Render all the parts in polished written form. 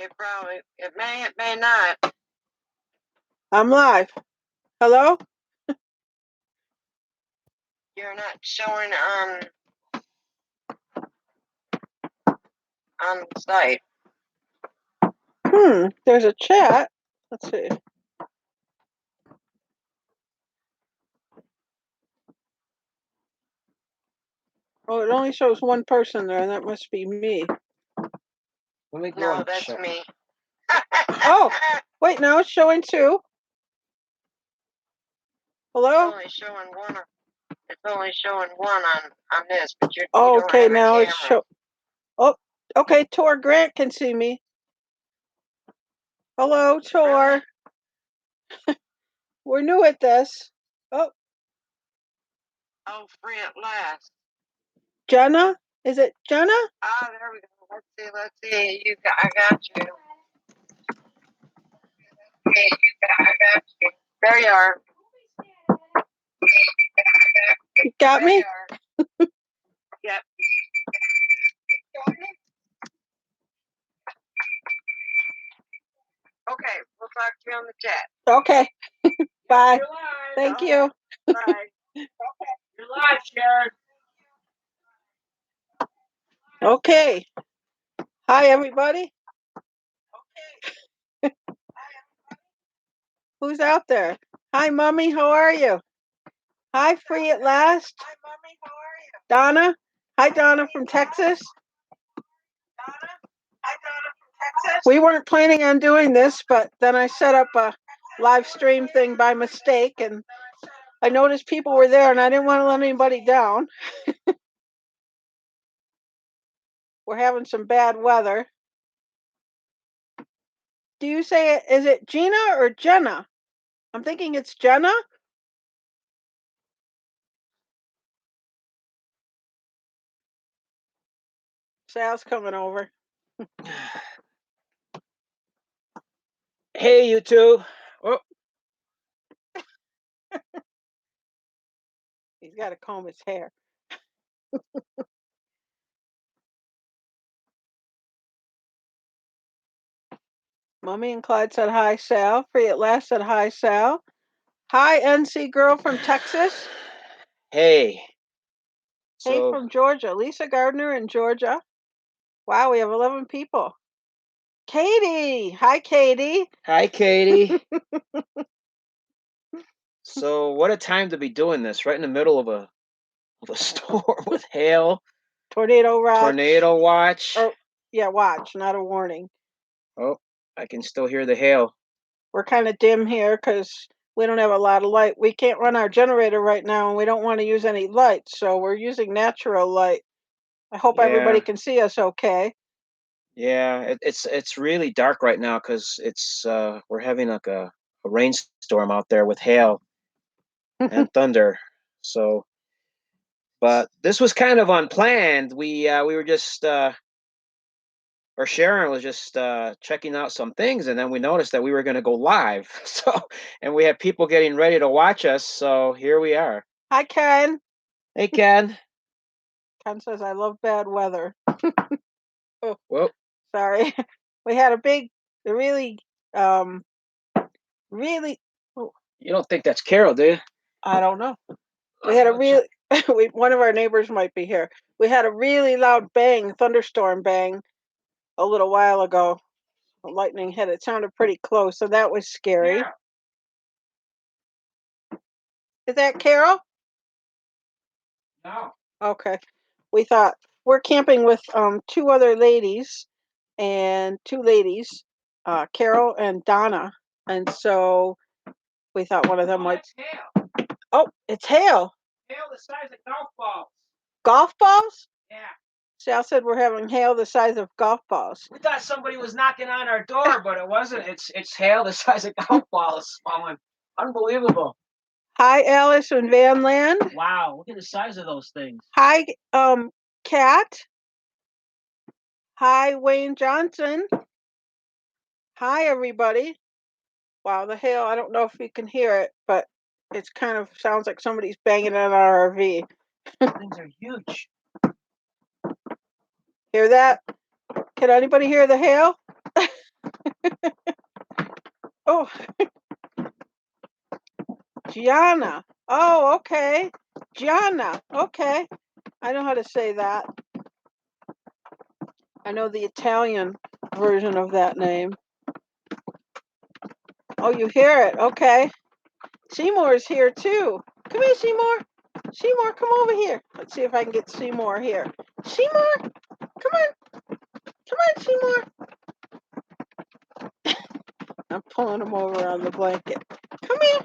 It may not. I'm live. Hello? You're not showing on the site. There's a chat. Let's see. Oh, it only shows one person there, and that must be me. No, that's me. Oh, wait, now it's showing two. Hello? It's only showing one on this, but you Oh, don't okay, have now a it's show. Oh, okay, Tor Grant can see me. Hello, Tor. Really? We're new at this. Oh, free at last. Jenna? Is it Jenna? Ah, there we go. Let's see. I got you. There you are. You got me? Yep. Okay, we'll talk to you on the chat. Okay. Bye. Thank you. Bye. Okay. You're live, Sharon. Okay. Hi, everybody. Okay. Who's out there? Hi, Mommy. How are you? Hi, Free at Last. Hi, Mommy. How are you? Donna. Hi, Donna from Texas. Donna. Hi, Donna from Texas. We weren't planning on doing this, but then I set up a live stream thing by mistake, and I noticed people were there, and I didn't want to let anybody down. We're having some bad weather. Do you say it? Is it Gina or Jenna? I'm thinking it's Jenna. Sal's coming over. Hey, you two. Oh. He's got to comb his hair. Mommy and Clyde said hi, Sal. Free at Last said hi, Sal. Hi, NC girl from Texas. Hey. Hey, from Georgia. Lisa Gardner in Georgia. Wow, we have 11 people. Katie. Hi, Katie. Hi, Katie. So what a time to be doing this, right in the middle of a storm with hail. Tornado watch. Tornado watch. Oh, yeah, watch, not a warning. Oh, I can still hear the hail. We're kind of dim here because we don't have a lot of light. We can't run our generator right now, and we don't want to use any light, so we're using natural light. I hope everybody can see us okay. Yeah, it's really dark right now because it's we're having like a rainstorm out there with hail and thunder. So, but this was kind of unplanned. We were just or Sharon was just checking out some things, and then we noticed that we were going to go live. So, and we had people getting ready to watch us. So here we are. Hi, Ken. Hey, Ken. Ken says, I love bad weather. Oh, whoa. Sorry. We had a big, really. Oh. You don't think that's Carol, do you? I don't know. We had a really, one of our neighbors might be here. We had a really loud bang, thunderstorm bang, a little while ago. A lightning hit. It sounded pretty close, so that was scary. Yeah. Is that Carol? No. Okay. We thought we're camping with two other ladies and two ladies, Carol and Donna, and so we thought one of them might. Hail. Oh, it's hail. Hail the size of golf balls. Golf balls? Yeah. Sal said we're having hail the size of golf balls. We thought somebody was knocking on our door, but it wasn't. It's hail the size of golf balls falling. Unbelievable. Hi, Alice and Van Land. Wow, look at the size of those things. Hi, Kat. Hi, Wayne Johnson. Hi, everybody. Wow, the hail, I don't know if you can hear it, but it's kind of sounds like somebody's banging on our RV. Things are huge. Hear that? Can anybody hear the hail? Oh, Gianna. Oh, okay. Gianna. Okay. I know how to say that. I know the Italian version of that name. Oh, you hear it. Okay. Seymour's here too. Come here, Seymour. Seymour, come over here. Let's see if I can get Seymour here. Seymour, come on. Come on, Seymour. I'm pulling him over on the blanket. Come here.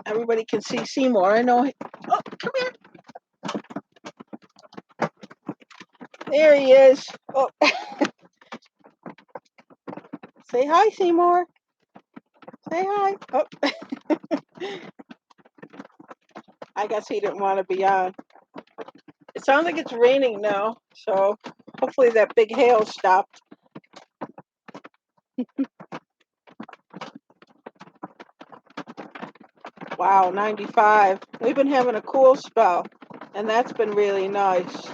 Everybody can see Seymour. I know. Oh, come here. There he is. Oh. Say hi, Seymour. Say hi. Oh. I guess he didn't want to be on. It sounds like it's raining now, so hopefully that big hail stopped. Wow, 95. We've been having a cool spell, and that's been really nice.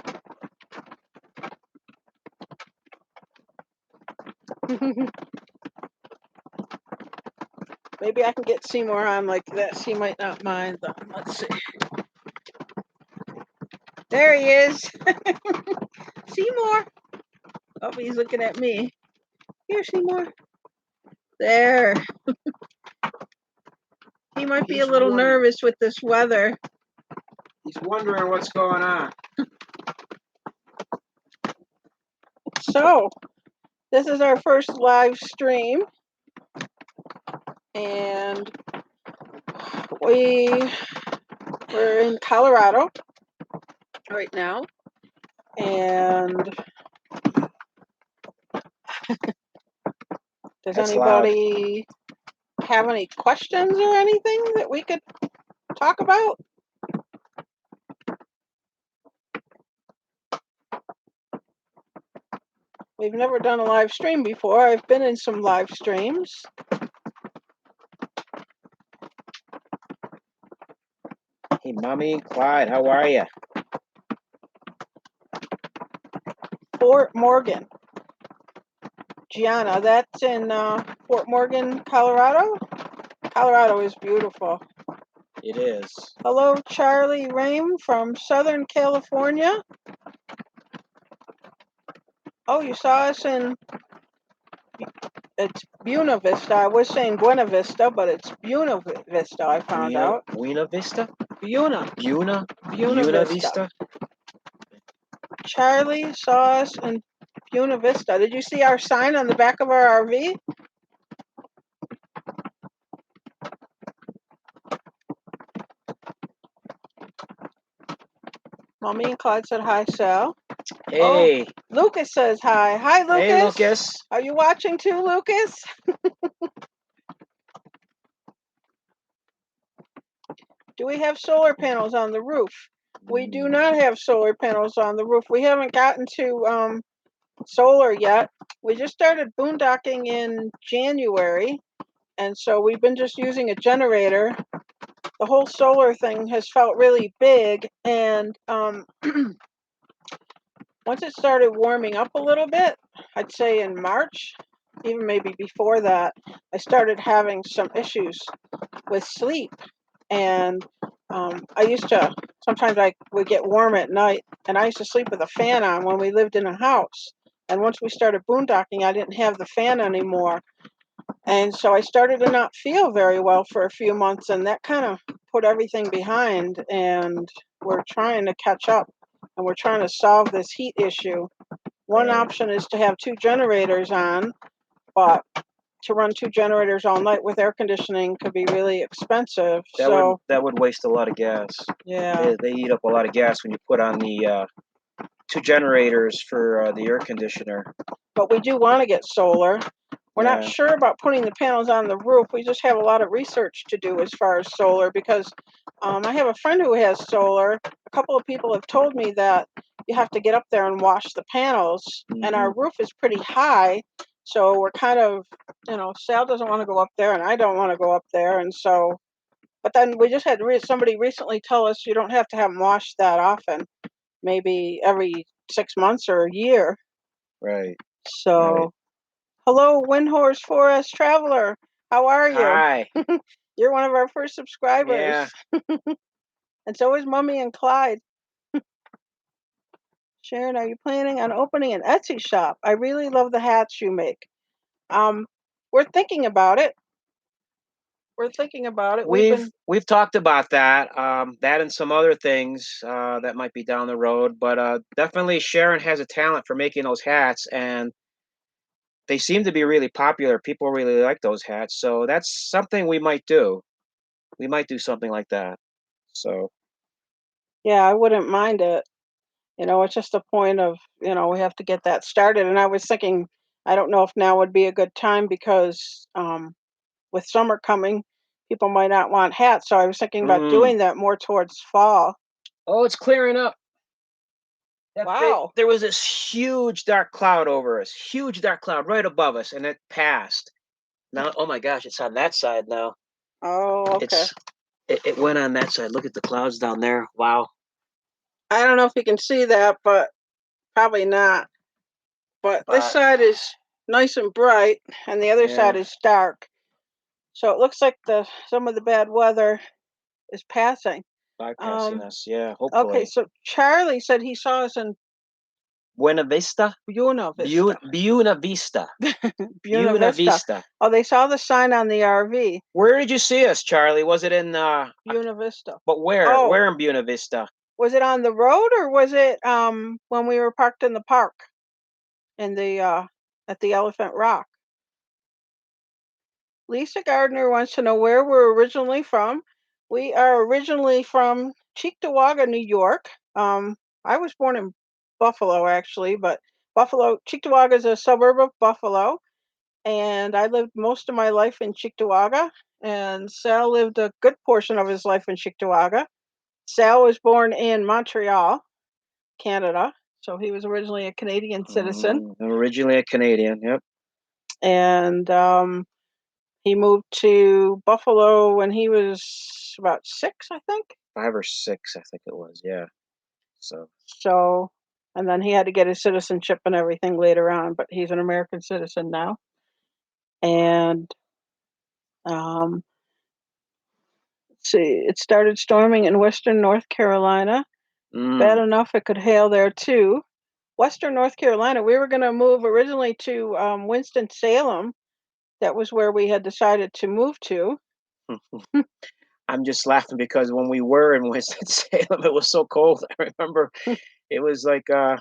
Maybe I can get Seymour on like this. He might not mind, though. Let's see. There he is. Seymour. Oh, he's looking at me. Here, Seymour. There. He might be a little nervous with this weather. He's wondering what's going on. So, this is our first live stream. And we're in Colorado right now. And does That's anybody have any questions or anything that we could talk about? We've never done a live stream before. I've been in some live streams. Hey, Mommy, Clyde, how are you? Fort Morgan. Gianna, that's in Fort Morgan, Colorado? Colorado is beautiful. It is. Hello, Charlie Rame from Southern California. Oh, you saw us in, it's Buena Vista. I was saying Buena Vista, but it's Buena Vista, I found out. Buena Vista? Buena Buena Vista. Vista? Charlie saw us in Buena Vista. Did you see our sign on the back of our RV? Mommy and Clyde said hi, Sal. Hey. Oh, Lucas says hi. Hi, Lucas. Hey, Lucas. Are you watching too, Lucas? Do we have solar panels on the roof? We do not have solar panels on the roof. We haven't gotten to solar yet. We just started boondocking in January, and so we've been just using a generator. The whole solar thing has felt really big, and once it started warming up a little bit, I'd say in March, even maybe before that, I started having some issues with sleep. And I used to, sometimes I would get warm at night, and I used to sleep with a fan on when we lived in a house. And once we started boondocking, I didn't have the fan anymore. And so I started to not feel very well for a few months, and that kind of put everything behind. And we're trying to catch up, and we're trying to solve this heat issue. One option is to have two generators on, but to run two generators all night with air conditioning could be really expensive. That would waste a lot of gas. Yeah. They eat up a lot of gas when you put on the two generators for the air conditioner. But we do want to get solar. We're not sure about putting the panels on the roof. We just have a lot of research to do as far as solar, because I have a friend who has solar. A couple of people have told me that you have to get up there and wash the panels, and our roof is pretty high. So we're kind of, Sal doesn't want to go up there, and I don't want to go up there. And so, but then we just had somebody recently tell us you don't have to have them washed that often, maybe every 6 months or a year. Right. So Hello, Windhorse Forest Traveler. How are you? Hi. You're one of our first subscribers. Yeah. And so is Mummy and Clyde. Sharon, are you planning on opening an Etsy shop? I really love the hats you make. We're thinking about it. We've talked about that, that and some other things that might be down the road, but definitely Sharon has a talent for making those hats, and they seem to be really popular. People really like those hats, so that's something we might do. We might do something like that. So Yeah, I wouldn't mind it. It's just a point of, we have to get that started. And I was thinking, I don't know if now would be a good time because with summer coming, people might not want hats. So I was thinking about doing that more towards fall. Oh, it's clearing up. Wow. There was this huge dark cloud over us, huge dark cloud right above us, and it passed. Now, oh my gosh, it's on that side now. Oh, okay. It went on that side. Look at the clouds down there. Wow. I don't know if you can see that, but probably not. But this side is nice and bright, and the other side is dark. So it looks like some of the bad weather is passing. Bypassing us, yeah, Okay, hopefully. so Charlie said he saw us in Buena Vista? Buena Vista. Buena Vista. Buena Buena Vista. Vista. Oh, they saw the sign on the RV. Where did you see us, Charlie? Was it in Buena Vista. but where? Oh, Where in Buena Vista? was it on the road or was it when we were parked in the park in the at the Elephant Rock? Lisa Gardner wants to know where we're originally from. We are originally from Cheektowaga, New York. I was born in Buffalo, actually, but Cheektowaga is a suburb of Buffalo, and I lived most of my life in Cheektowaga, and Sal lived a good portion of his life in Cheektowaga. Sal was born in Montreal, Canada, so he was originally a Canadian citizen. Originally a Canadian, yep. And he moved to Buffalo when he was about 6, I think. 5 or 6, I think it was, yeah. So, and then he had to get his citizenship and everything later on, but he's an American citizen now. And let's see, it started storming in western North Carolina. Bad enough it could hail there too. Western North Carolina, we were going to move originally to Winston-Salem. That was where we had decided to move to. I'm just laughing because when we were in Winston-Salem, it was so cold. I remember it was like I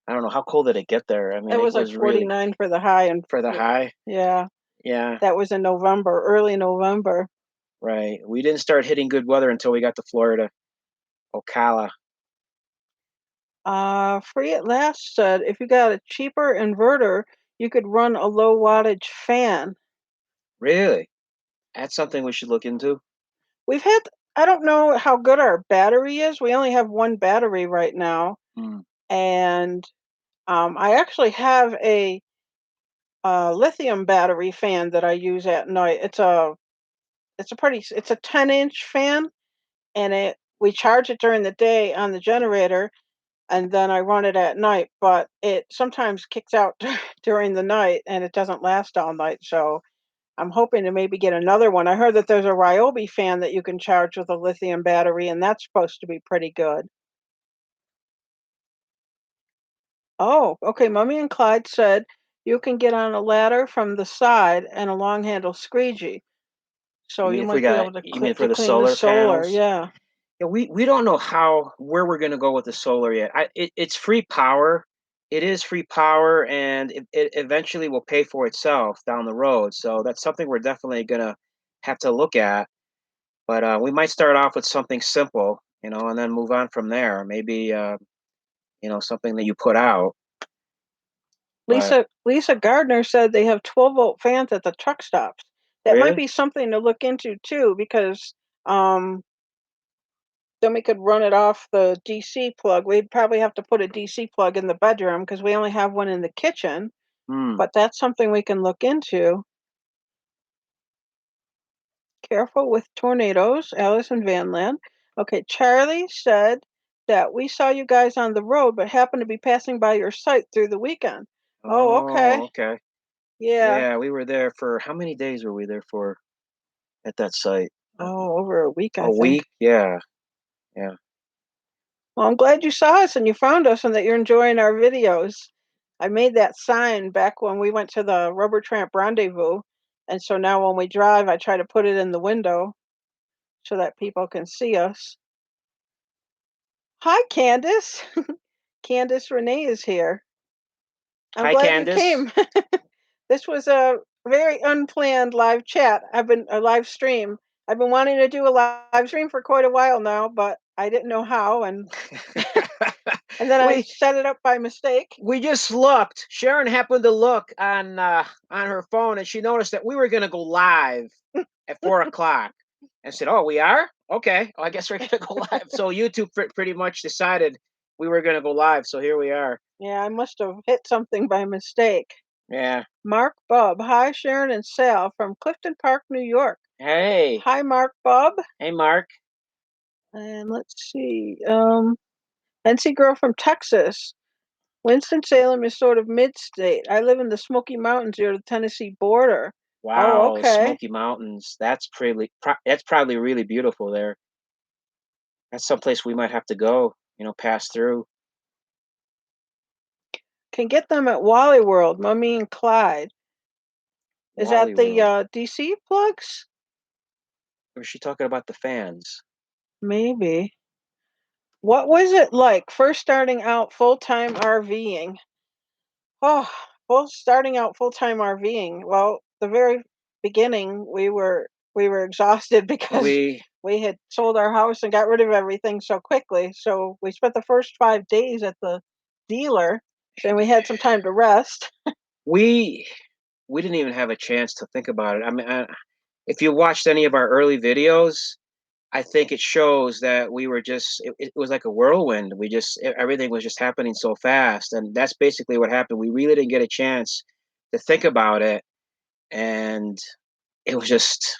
don't know, how cold did it get there? I mean, It was like 49 really for the high and for the high. Yeah. Yeah. That was in November, early November. Right. We didn't start hitting good weather until we got to Florida. Ocala. Free at Last said if you got a cheaper inverter, you could run a low wattage fan. Really? That's something we should look into. I don't know how good our battery is. We only have one battery right now. And I actually have a lithium battery fan that I use at night. It's a 10-inch fan, and we charge it during the day on the generator, and then I run it at night, but it sometimes kicks out during the night and it doesn't last all night. So I'm hoping to maybe get another one. I heard that there's a Ryobi fan that you can charge with a lithium battery, and that's supposed to be pretty good. Oh, okay. Mummy and Clyde said you can get on a ladder from the side and a long handle squeegee. So you might be able to you mean for to the clean the solar solar. panels? Yeah. Yeah, we don't know where we're going to go with the solar yet. It's free power. It is free power, and it eventually will pay for itself down the road. So that's something we're definitely going to have to look at. But we might start off with something simple, and then move on from there. Maybe something that you put out. Lisa Gardner said they have 12-volt fans at the truck stops. That might be something to look into too, because then we could run it off the DC plug. We'd probably have to put a DC plug in the bedroom because we only have one in the kitchen. But that's something we can look into. Careful with tornadoes, Alice in Vanland. Okay, Charlie said that we saw you guys on the road, but happened to be passing by your site through the weekend. Oh, okay. Okay. Yeah. Yeah, we were there for how many days were we there for at that site? Oh, over a week, I A think. week? Yeah, yeah. Well, I'm glad you saw us and you found us and that you're enjoying our videos. I made that sign back when we went to the Rubber Tramp Rendezvous. And so now when we drive, I try to put it in the window so that people can see us. Hi, Candace. Candace Renee is here. I'm Hi, glad you Candace. came. This was a very unplanned live chat. A live stream. I've been wanting to do a live stream for quite a while now, but I didn't know how, and then I we set it up by mistake. we just looked. Sharon happened to look on her phone, and she noticed that we were going to go live at 4 o'clock, and said, "Oh, we are? Okay. Well, I guess we're going to go live." So YouTube pretty much decided we were going to go live. So here we are. Yeah, I must have hit something by mistake. Yeah. Mark Bub. Hi, Sharon and Sal from Clifton Park, New York. Hey. Hi, Mark Bub. Hey, Mark. And let's see. NC Girl from Texas. Winston-Salem is sort of mid-state. I live in the Smoky Mountains near the Tennessee border. Oh, Wow, okay. Smoky Mountains. That's probably really beautiful there. That's someplace we might have to go, pass through. Can get them at Wally World, Mummy and Clyde. Is Wally that the World. DC plugs? Or is she talking about the fans? Maybe. What was it like first starting out full-time RVing? Oh, starting out full-time RVing. Well, the very beginning, we were exhausted because We we had sold our house and got rid of everything so quickly. So we spent the first 5 days at the dealer. Then we had some time to rest. we we didn't even have a chance to think about it. I mean, if you watched any of our early videos, I think it shows that we were it was like a whirlwind. Everything was just happening so fast. And that's basically what happened. We really didn't get a chance to think about it. And it was just,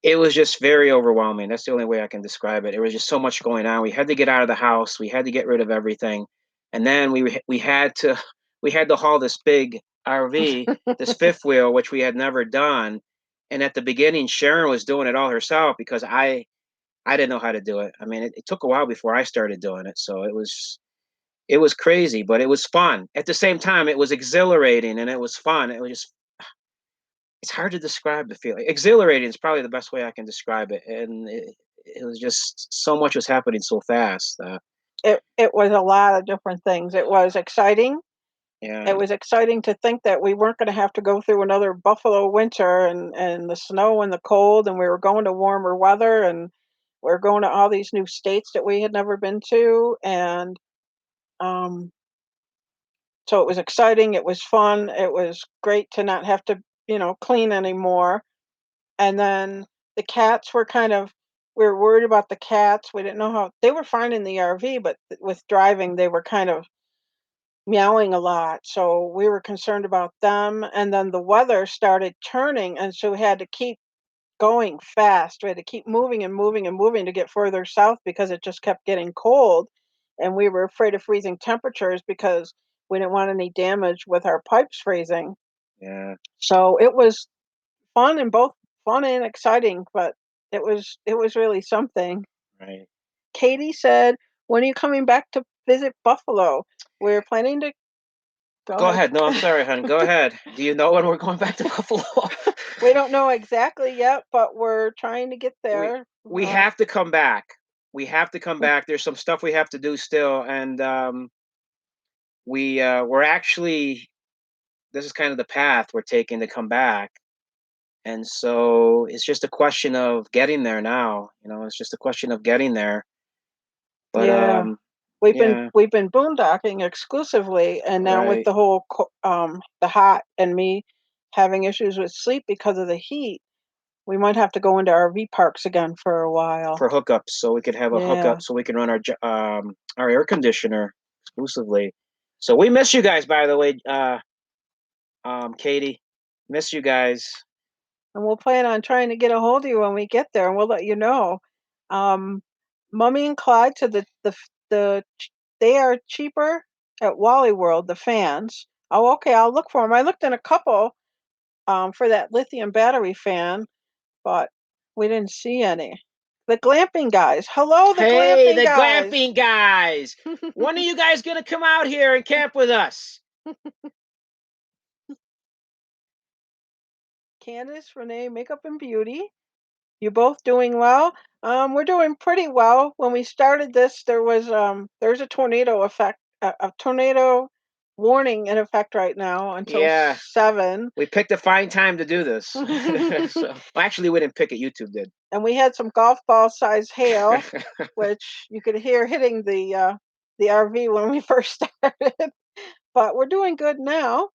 it was just very overwhelming. That's the only way I can describe it. There was just so much going on. We had to get out of the house. We had to get rid of everything. And then we had to haul this big RV, this fifth wheel, which we had never done. And at the beginning, Sharon was doing it all herself because I didn't know how to do it. I mean, it took a while before I started doing it, so it was crazy, but it was fun. At the same time, it was exhilarating and it was fun. It was just it's hard to describe the feeling. Exhilarating is probably the best way I can describe it, and it was just so much was happening so fast. It was a lot of different things. It was exciting. Yeah, It was exciting to think that we weren't going to have to go through another Buffalo winter and the snow and the cold, and we were going to warmer weather, and we are going to all these new states that we had never been to, and um, so it was exciting. It was fun. It was great to not have to, clean anymore. And then the cats were we were worried about the cats. We didn't know how they were fine in the RV, but with driving, they were kind of meowing a lot. So we were concerned about them. And then the weather started turning. And so we had to keep going fast. We had to keep moving and moving and moving to get further south because it just kept getting cold. And we were afraid of freezing temperatures because we didn't want any damage with our pipes freezing. yeah, So it was both fun and exciting, but it was really something. right. Katie said, "When are you coming back to visit Buffalo?" We're planning to go Go ahead. ahead. No, I'm sorry, hon. Go ahead. Do you know when we're going back to Buffalo? We don't know exactly yet, but we're trying to get we there. we have to come back. We have to come back. There's some stuff we have to do still, and we're actually this is kind of the path we're taking to come back. And so it's just a question of getting there now. It's just a question of getting there. But Yeah, we've been yeah, we've been boondocking exclusively, and now with right. the whole the hot and me having issues with sleep because of the heat, we might have to go into RV parks again for a while. For hookups, so we could have a Yeah. hookup, so we can run our air conditioner exclusively. So we miss you guys, by the way. Katie, miss you guys. And we'll plan on trying to get a hold of you when we get there, and we'll let you know. Um, Mummy and Clyde said that they are cheaper at Wally World, the fans. Oh, okay. I'll look for them. I looked in a couple for that lithium battery fan, but we didn't see any. The glamping guys. Hello, the Hey, glamping the guys. glamping guys. When are you guys gonna come out here and camp with us? Candace, Renee, Makeup and Beauty. You both doing well? We're doing pretty well. When we started this, there's a tornado effect, a tornado warning in effect right now until Yeah. 7. We picked a fine time to do this. So, well, actually, we didn't pick it. YouTube did. And we had some golf ball size hail, which you could hear hitting the RV when we first started. But we're doing good now.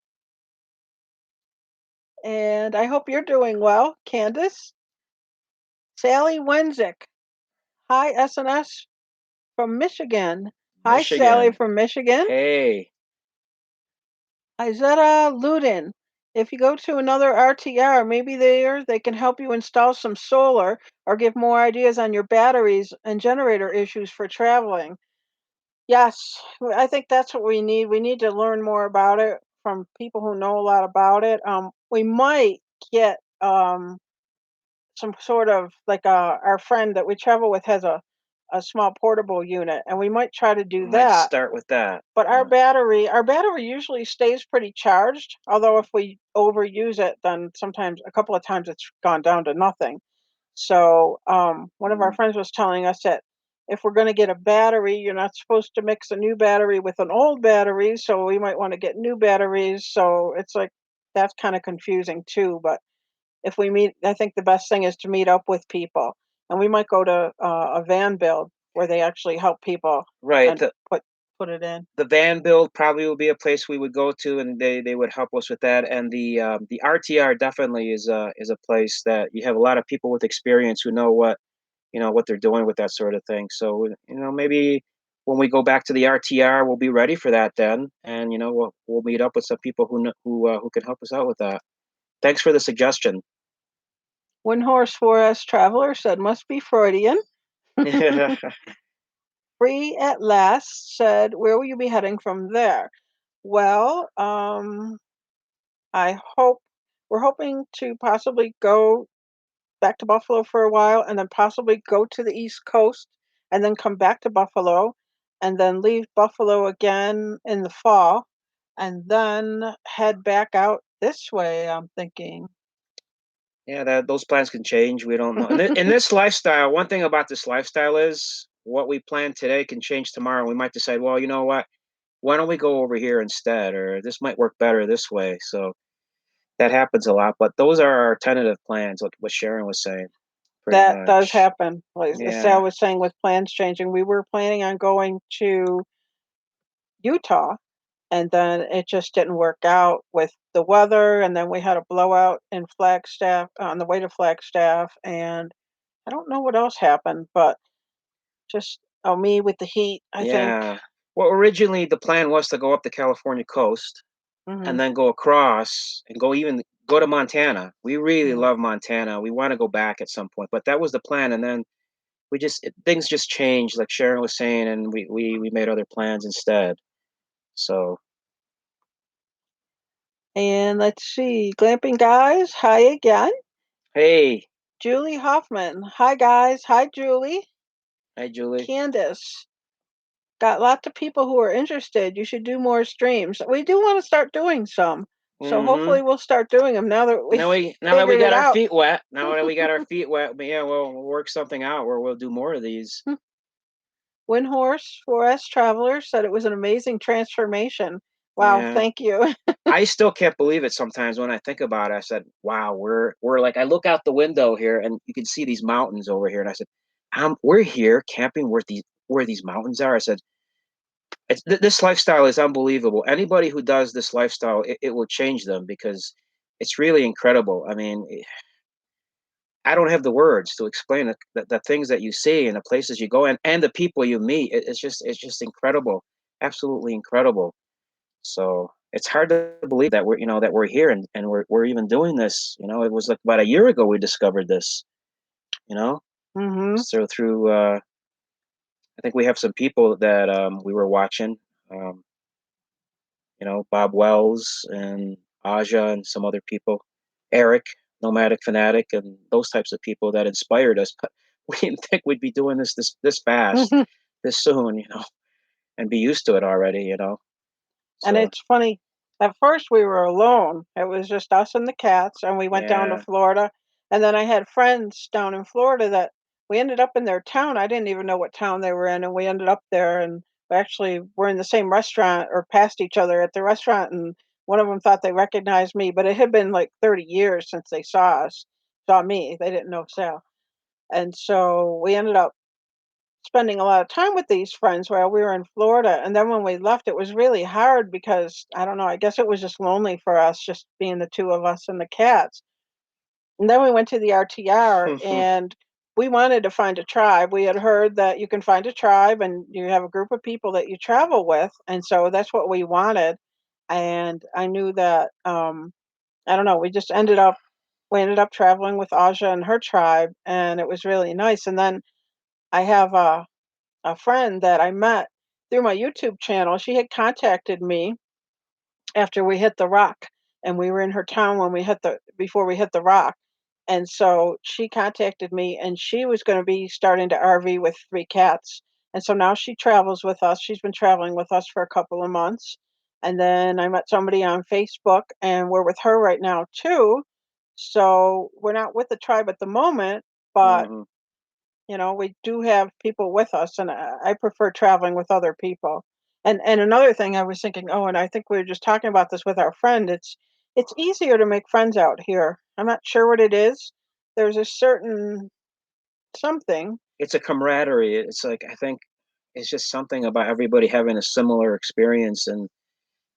And I hope you're doing well, Candace. Sally Wenzik. Hi, SNS from Michigan. Hi, Sally Michigan. from Michigan. Hey. Izetta Ludin. If you go to another RTR, maybe there they can help you install some solar or give more ideas on your batteries and generator issues for traveling. Yes, I think that's what we need. We need to learn more about it from people who know a lot about it. We might get some sort of like our friend that we travel with has a small portable unit, and we might try to do Might that. start with that. But our battery usually stays pretty charged. Although if we overuse it, then sometimes a couple of times it's gone down to nothing. So one of our friends was telling us that if we're going to get a battery, you're not supposed to mix a new battery with an old battery. So we might want to get new batteries. So it's like that's kind of confusing too. But if we meet, I think the best thing is to meet up with people, and we might go to a van build where they actually help people Right. and put it in. The van build probably will be a place we would go to, and they would help us with that. And the RTR definitely is a place that you have a lot of people with experience who know what they're doing with that sort of thing. So maybe when we go back to the RTR, we'll be ready for that then, and we'll meet up with some people who can help us out with that. Thanks for the suggestion. Windhorse 4S Traveler said, must be Freudian. Free at Last said, where will you be heading from there? Well, we're hoping to possibly go back to Buffalo for a while and then possibly go to the East Coast and then come back to Buffalo and then leave Buffalo again in the fall and then head back out this way, I'm thinking. Yeah, those plans can change. We don't know. In this lifestyle, one thing about this lifestyle is what we plan today can change tomorrow. We might decide, well, you know what? Why don't we go over here instead? Or this might work better this way. So that happens a lot. But those are our tentative plans, like what Sharon was saying, pretty That does much. happen. Like Yeah. Sal was saying with plans changing, we were planning on going to Utah and then it just didn't work out with the weather and then we had a blowout in Flagstaff on the way to Flagstaff and I don't know what else happened, but just me with the heat, I think. Yeah. Well, originally the plan was to go up the California coast Hmm. and then go across and go to Montana. We really Hmm. love Montana. We want to go back at some point, but that was the plan. And then things just changed, like Sharon was saying, and we made other plans instead. So And let's see, glamping guys, hi again. hey, Julie Hoffman, hi guys, hi Julie. hi Julie. Candace, got lots of people who are interested. You should do more streams. We do want to start doing some. So Mm-hmm. hopefully we'll start doing them now that we Now that we figured got it our out. feet wet, but yeah, we'll work something out where we'll do more of these. Windhorse 4S Traveler said it was an amazing transformation. Wow, Yeah. thank you. I still can't believe it sometimes when I think about it. I said, "Wow, we're like." I look out the window here, and you can see these mountains over here. And I said, we're here camping where these mountains are." I said, "This lifestyle is unbelievable. Anybody who does this lifestyle, it will change them because it's really incredible. I mean, I don't have the words to explain it, the things that you see and the places you go and the people you meet. It's just incredible, absolutely incredible." So it's hard to believe that we're here and we're even doing this. It was like about a year ago we discovered this. You know, Hmm. so through I think we have some people that we were watching. Um, Bob Wells and Aja and some other people, Eric, Nomadic Fanatic, and those types of people that inspired us. But we didn't think we'd be doing this fast, this soon, and be used to it already. And So it's funny, at first we were alone. It was just us and the cats, and we went down to yeah. Florida. And then I had friends down in Florida that we ended up in their town. I didn't even know what town they were in, and we ended up there and we actually were in the same restaurant or passed each other at the restaurant, and one of them thought they recognized me, but it had been like 30 years since they saw me. They didn't know Sal. And so we ended up spending a lot of time with these friends while we were in Florida. And then when we left, it was really hard because I don't know, I guess it was just lonely for us, just being the two of us and the cats. And then we went to the RTR and we wanted to find a tribe. We had heard that you can find a tribe and you have a group of people that you travel with. And so that's what we wanted. And I knew that, I don't know, we ended up traveling with Aja and her tribe, and it was really nice. And then I have a friend that I met through my YouTube channel. She had contacted me after we hit the rock, and we were in her town when we hit the before we hit the rock. And so she contacted me, and she was going to be starting to RV with three cats. And so now she travels with us. She's been traveling with us for a couple of months. And then I met somebody on Facebook, and we're with her right now too. So we're not with the tribe at the moment, but hmm we do have people with us, and I prefer traveling with other people. And another thing I was thinking, oh, and I think we were just talking about this with our friend. It's easier to make friends out here. I'm not sure what it is. There's a certain something. It's a camaraderie. It's like I think it's just something about everybody having a similar experience, and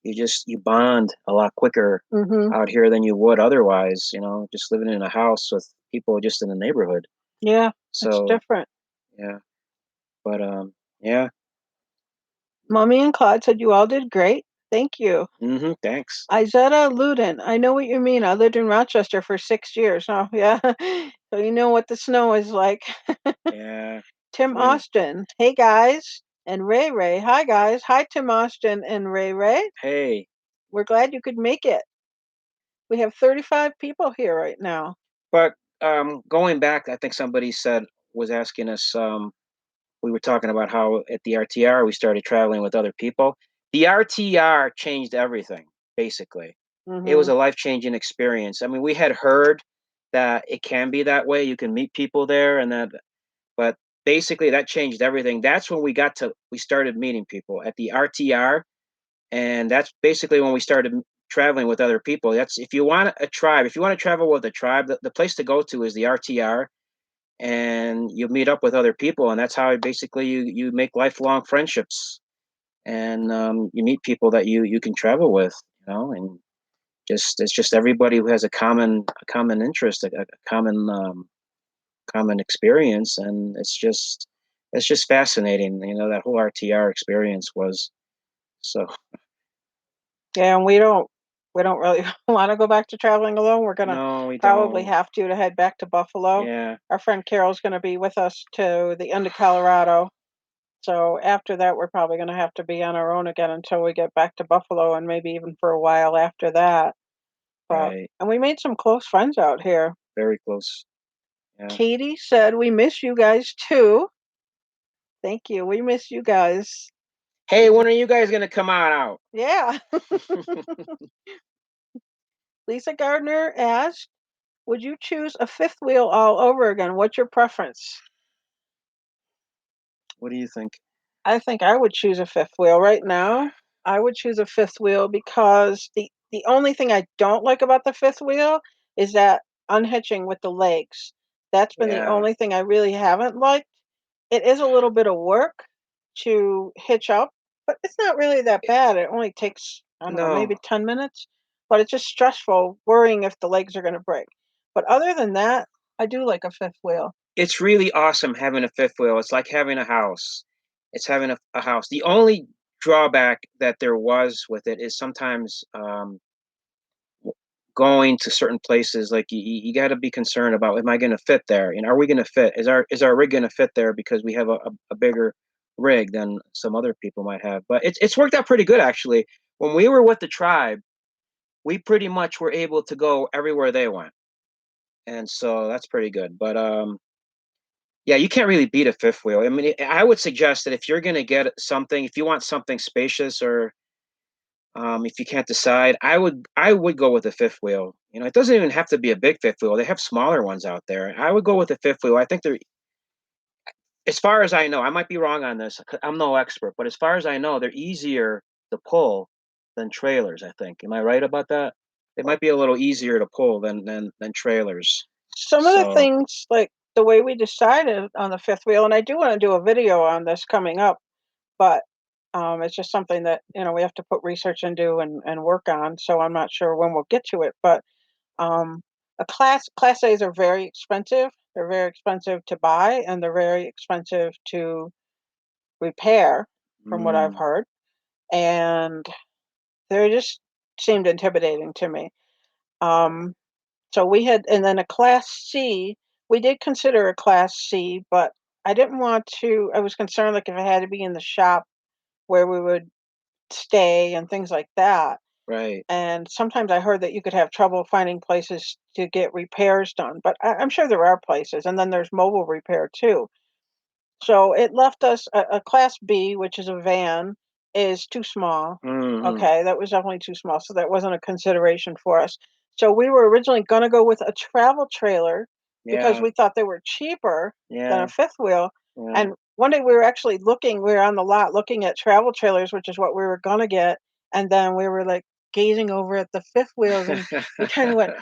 you bond a lot quicker Hmm. out here than you would otherwise. Just living in a house with people just in the neighborhood. Yeah, it's So different. yeah, but yeah. Mommy and Claude said you all did great. Thank you. Thanks. Izetta Luden, I know what you mean. I lived in Rochester for 6 years. Oh, yeah. So you know what the snow is like. Yeah. Tim We Austin, hey guys, and Ray Ray, hi guys, hi Tim Austin and Ray Ray. Hey, We're glad you could make it. We have 35 people here right now. but going back, I think somebody was asking us. We were talking about how at the RTR we started traveling with other people. The RTR changed everything, basically. It was Hmm. a life-changing experience. I mean, we had heard that it can be that way. You can meet people there but basically that changed everything. That's when we started meeting people at the RTR, and that's basically when we started traveling with other people. That's if you want a tribe, if you want to travel with a tribe, the place to go to is the RTR, and you meet up with other people, and that's how basically you make lifelong friendships, and you meet people that you can travel with, and it's just everybody who has a common interest, a common experience, and it's just fascinating. That whole RTR experience was so. Yeah, and we don't really want to go back to traveling alone. We're gonna No, we probably don't. have to head back to Buffalo. Yeah, Our friend Carol's gonna be with us to the end of Colorado. So after that, we're probably gonna have to be on our own again until we get back to Buffalo, and maybe even for a while after that. But right. and we made some close friends out here. Very close. Yeah. Katie said, "We miss you guys too." Thank you. We miss you guys. Hey, when are you guys gonna come on out? Yeah. Lisa Gardner asked, "Would you choose a fifth wheel all over again? What's your preference?" What do you think? I think I would choose a fifth wheel right now. I would choose a fifth wheel because the only thing I don't like about the fifth wheel is that unhitching with the legs. That's been the Yeah. only thing I really haven't liked. It is a little bit of work to hitch up, but it's not really that bad. It only takes, I don't know, maybe No, 10 minutes, but it's just stressful worrying if the legs are going to break. But other than that, I do like a fifth wheel. it's really awesome having a fifth wheel. It's like having a house. It's having a house. The only drawback that there was with it is sometimes going to certain places, like you got to be concerned about, am I going to fit there? And are we going to fit? Is our rig going to fit there because we have a bigger rig than some other people might have? But it's worked out pretty good actually. when we were with the tribe, we pretty much were able to go everywhere they went, and so that's pretty good. But yeah, you can't really beat a fifth wheel. I mean, I would suggest that if you're going to get something, if you want something spacious, or if you can't decide, I would go with a fifth wheel. You know, it doesn't even have to be a big fifth wheel. They have smaller ones out there. I would go with a fifth wheel. I think they're, as far as I know, I might be wrong on this. I'm no expert, but as far as I know, they're easier to pull than trailers. I think. Am I right about that? It might be a little easier to pull than trailers. Some of the So things, like the way we decided on the fifth wheel, and I do want to do a video on this coming up, but it's just something that we have to put research into and work on. So I'm not sure when we'll get to it, but um, a class A's are very expensive. They're very expensive to buy, and they're very expensive to repair, from what I've heard. And they just seemed intimidating to me. So we had, and then a class C. We did consider a class C, but I didn't want to. I was concerned, like if it had to be in the shop where we would stay and things like that. right. And sometimes I heard that you could have trouble finding places to get repairs done, but I'm sure there are places. And then there's mobile repair too. So it left us a class B, which is a van, is too small. Mm-hmm. Okay, that was definitely too small, so that wasn't a consideration for us. So we were originally going to go with a travel trailer because Yeah. we thought they were cheaper than a Yeah. fifth wheel. Yeah. And one day we were actually looking, we were on the lot looking at travel trailers, which is what we were going to get. And then we were like gazing over at the fifth wheels, and we kind of went,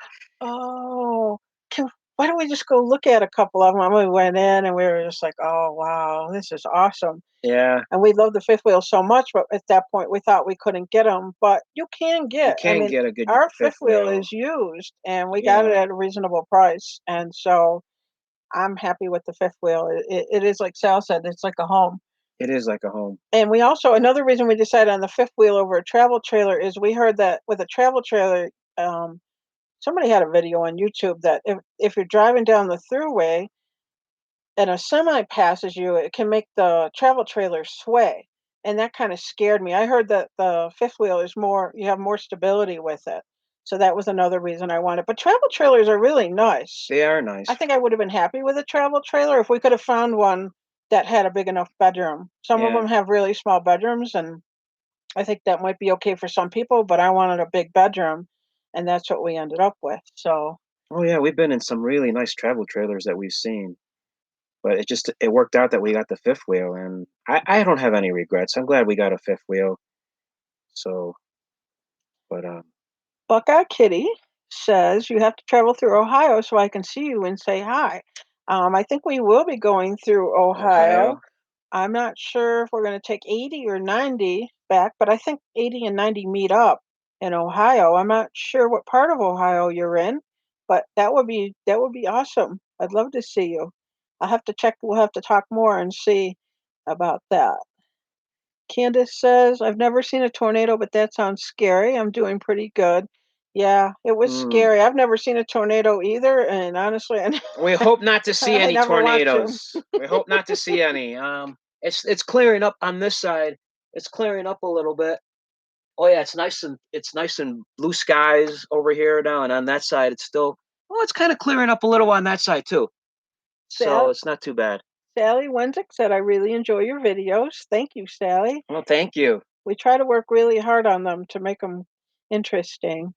oh, can why don't we just go look at a couple of them? And we went in and we were just like, oh, wow, this is awesome. Yeah. And we loved the fifth wheel so much, but at that point we thought we couldn't get them. But you can You get, I can mean, get a good our fifth fifth wheel wheel. is used and we got it Yeah. at a reasonable price. And so I'm happy with the fifth wheel. It is like Sal said, it's like a home. It is like a home. And we also, another reason we decided on the fifth wheel over a travel trailer is we heard that with a travel trailer, somebody had a video on YouTube that if you're driving down the thruway and a semi passes you, it can make the travel trailer sway. And that kind of scared me. I heard that the fifth wheel is more, you have more stability with it. So that was another reason I wanted. But travel trailers are really nice. They are nice. I think I would have been happy with a travel trailer if we could have found one that had a big enough bedroom. Some of Yeah. them have really small bedrooms, and I think that might be okay for some people, but I wanted a big bedroom, and that's what we ended up with. So Oh yeah, we've been in some really nice travel trailers that we've seen, but it worked out that we got the fifth wheel, and I don't have any regrets. I'm glad we got a fifth wheel. So, but Buckeye Kitty says you have to travel through Ohio so I can see you and say hi. I think we will be going through Ohio. Ohio. I'm not sure if we're going to take 80 or 90 back, but I think 80 and 90 meet up in Ohio. I'm not sure what part of Ohio you're in, but that would be awesome. I'd love to see you. I'll have to check. We'll have to talk more and see about that. Candace says, I've never seen a tornado, but that sounds scary. I'm doing pretty good. Yeah, it was Mm. scary. I've never seen a tornado either, and honestly, We hope not to see I any never want to. tornadoes. We hope not to see any. It's clearing up on this side. It's clearing up a little bit. Oh yeah, it's nice and blue skies over here now, and on that side it's still. Oh, it's kind of clearing up a little on that side too. So Sal- it's not too bad. Sally Wenzick said, I really enjoy your videos. Thank you, Sally. Well, thank you. We try to work really hard on them to make them interesting.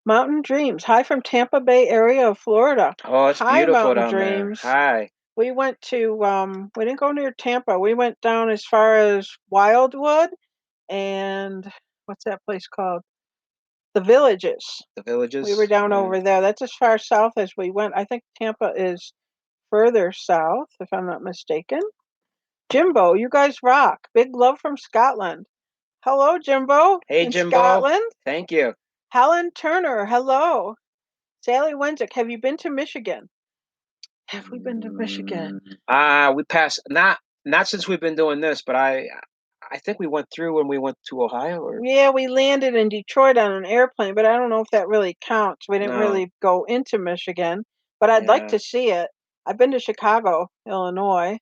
Mountain Dreams. Hi from Tampa Bay area of Florida. Oh, it's Hi, beautiful Mountain down there. Dreams. Hi. We went to, we didn't go near Tampa. We went down as far as Wildwood and what's that place called? The Villages. The We were villages. down Yeah. over there. That's as far south as we went. I think Tampa is further south, if I'm not mistaken. Jimbo, you guys rock. Big love from Scotland. Hello, Jimbo Hey, in Jimbo. Scotland. Thank you. Helen Turner, hello. Sally Wenzick, have you been to Michigan? Have we been to Michigan? We passed not since we've been doing this, but I think we went through when we went to Ohio or Yeah, we landed in Detroit on an airplane, but I don't know if that really counts. We didn't no. really go into Michigan, but I'd like Yeah. to see it. I've been to Chicago, Illinois.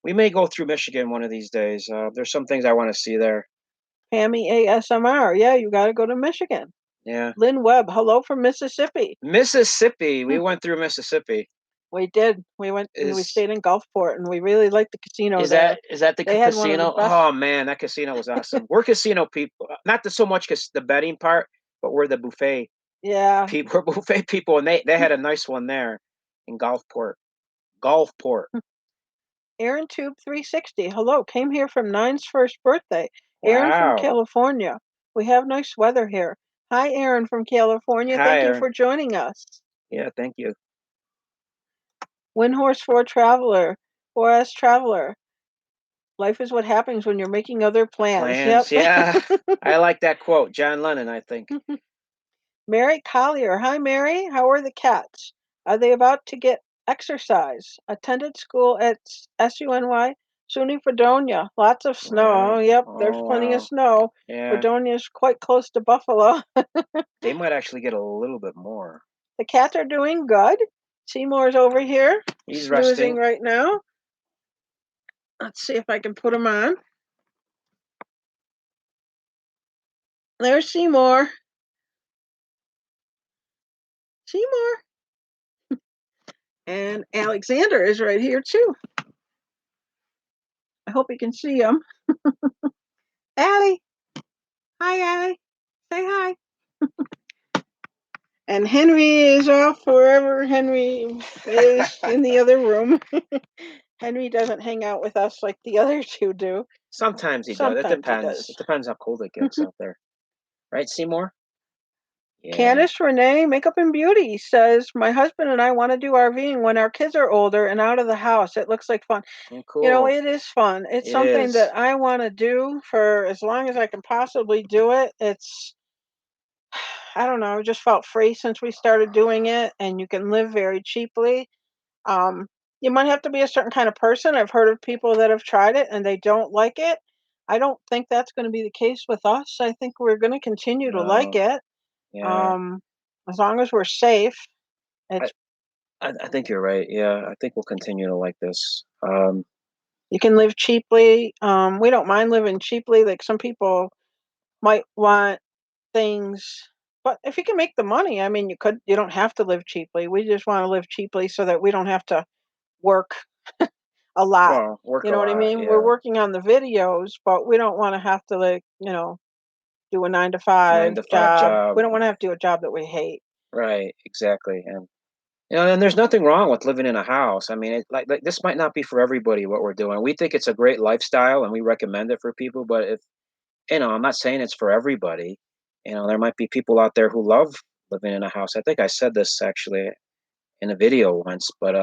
We may go through Michigan one of these days. There's some things I want to see there. Pammy ASMR. Yeah, you got to go to Michigan. Yeah. Lynn Webb, hello from Mississippi. Mississippi. We went through Mississippi. We did. We went and we stayed in Gulfport, and we really liked the casino there. Is that the They had one of the casino? best. Oh man, that casino was awesome. We're casino people, not so much because the betting part, but we're the buffet Yeah. people. We're buffet people, and they had a nice one there in Gulfport. Aaron Tube 360. Hello, came here from Nine's first birthday. Aaron from Wow. California. We have nice weather here. Hi, Aaron from California. Hi, Thank you Aaron. for joining us. Yeah, thank you. Windhorse 4 Traveler, 4S Traveler. Life is what happens when you're making other plans. Yep. Yeah. I like that quote. John Lennon, I think. Mary Collier. Hi, Mary. How are the cats? Are they about to get exercise? Attended school at SUNY? SUNY Fredonia. Lots of snow. Wow. Oh, yep. There's Oh, plenty of wow. snow. Yeah. Fredonia is quite close to Buffalo. They might actually get a little bit more. The cats are doing good. Seymour's over here. He's snoozing resting right now. Let's see if I can put him on. There's Seymour. Seymour. And Alexander is right here too. I hope you can see him. Allie. Hi, Allie. Say hi. And Henry is off wherever Henry is in the other room. Henry doesn't hang out with us like the other two do. Sometimes he does. It depends. It depends how cold it gets out there. Right, Seymour? Yeah. Candace Renee, Makeup and Beauty, says, my husband and I want to do RVing when our kids are older and out of the house. It looks like fun. Cool. You know, it is fun. It's something that I want to do for as long as I can possibly do it. It's, I don't know, I just felt free since we started doing it, and you can live very cheaply. You might have to be a certain kind of person. I've heard of people that have tried it and they don't like it. I don't think that's going to be the case with us. I think we're going to continue to like it. Yeah. As long as we're safe. It's, I think you're right. Yeah, I think we'll continue to like this. You can live cheaply. We don't mind living cheaply. Like some people might want things, but if you can make the money, I mean, you don't have to live cheaply. We just want to live cheaply so that we don't have to work a lot. Well, work You know a what I lot, mean? yeah. We're working on the videos, but we don't want to have to, like, do a 9 to 5 job. We don't want to have to do a job that we hate. Right, exactly. And and there's nothing wrong with living in a house. I mean, like this might not be for everybody what we're doing. We think it's a great lifestyle and we recommend it for people, but if I'm not saying it's for everybody. There might be people out there who love living in a house. I think I said this actually in a video once, but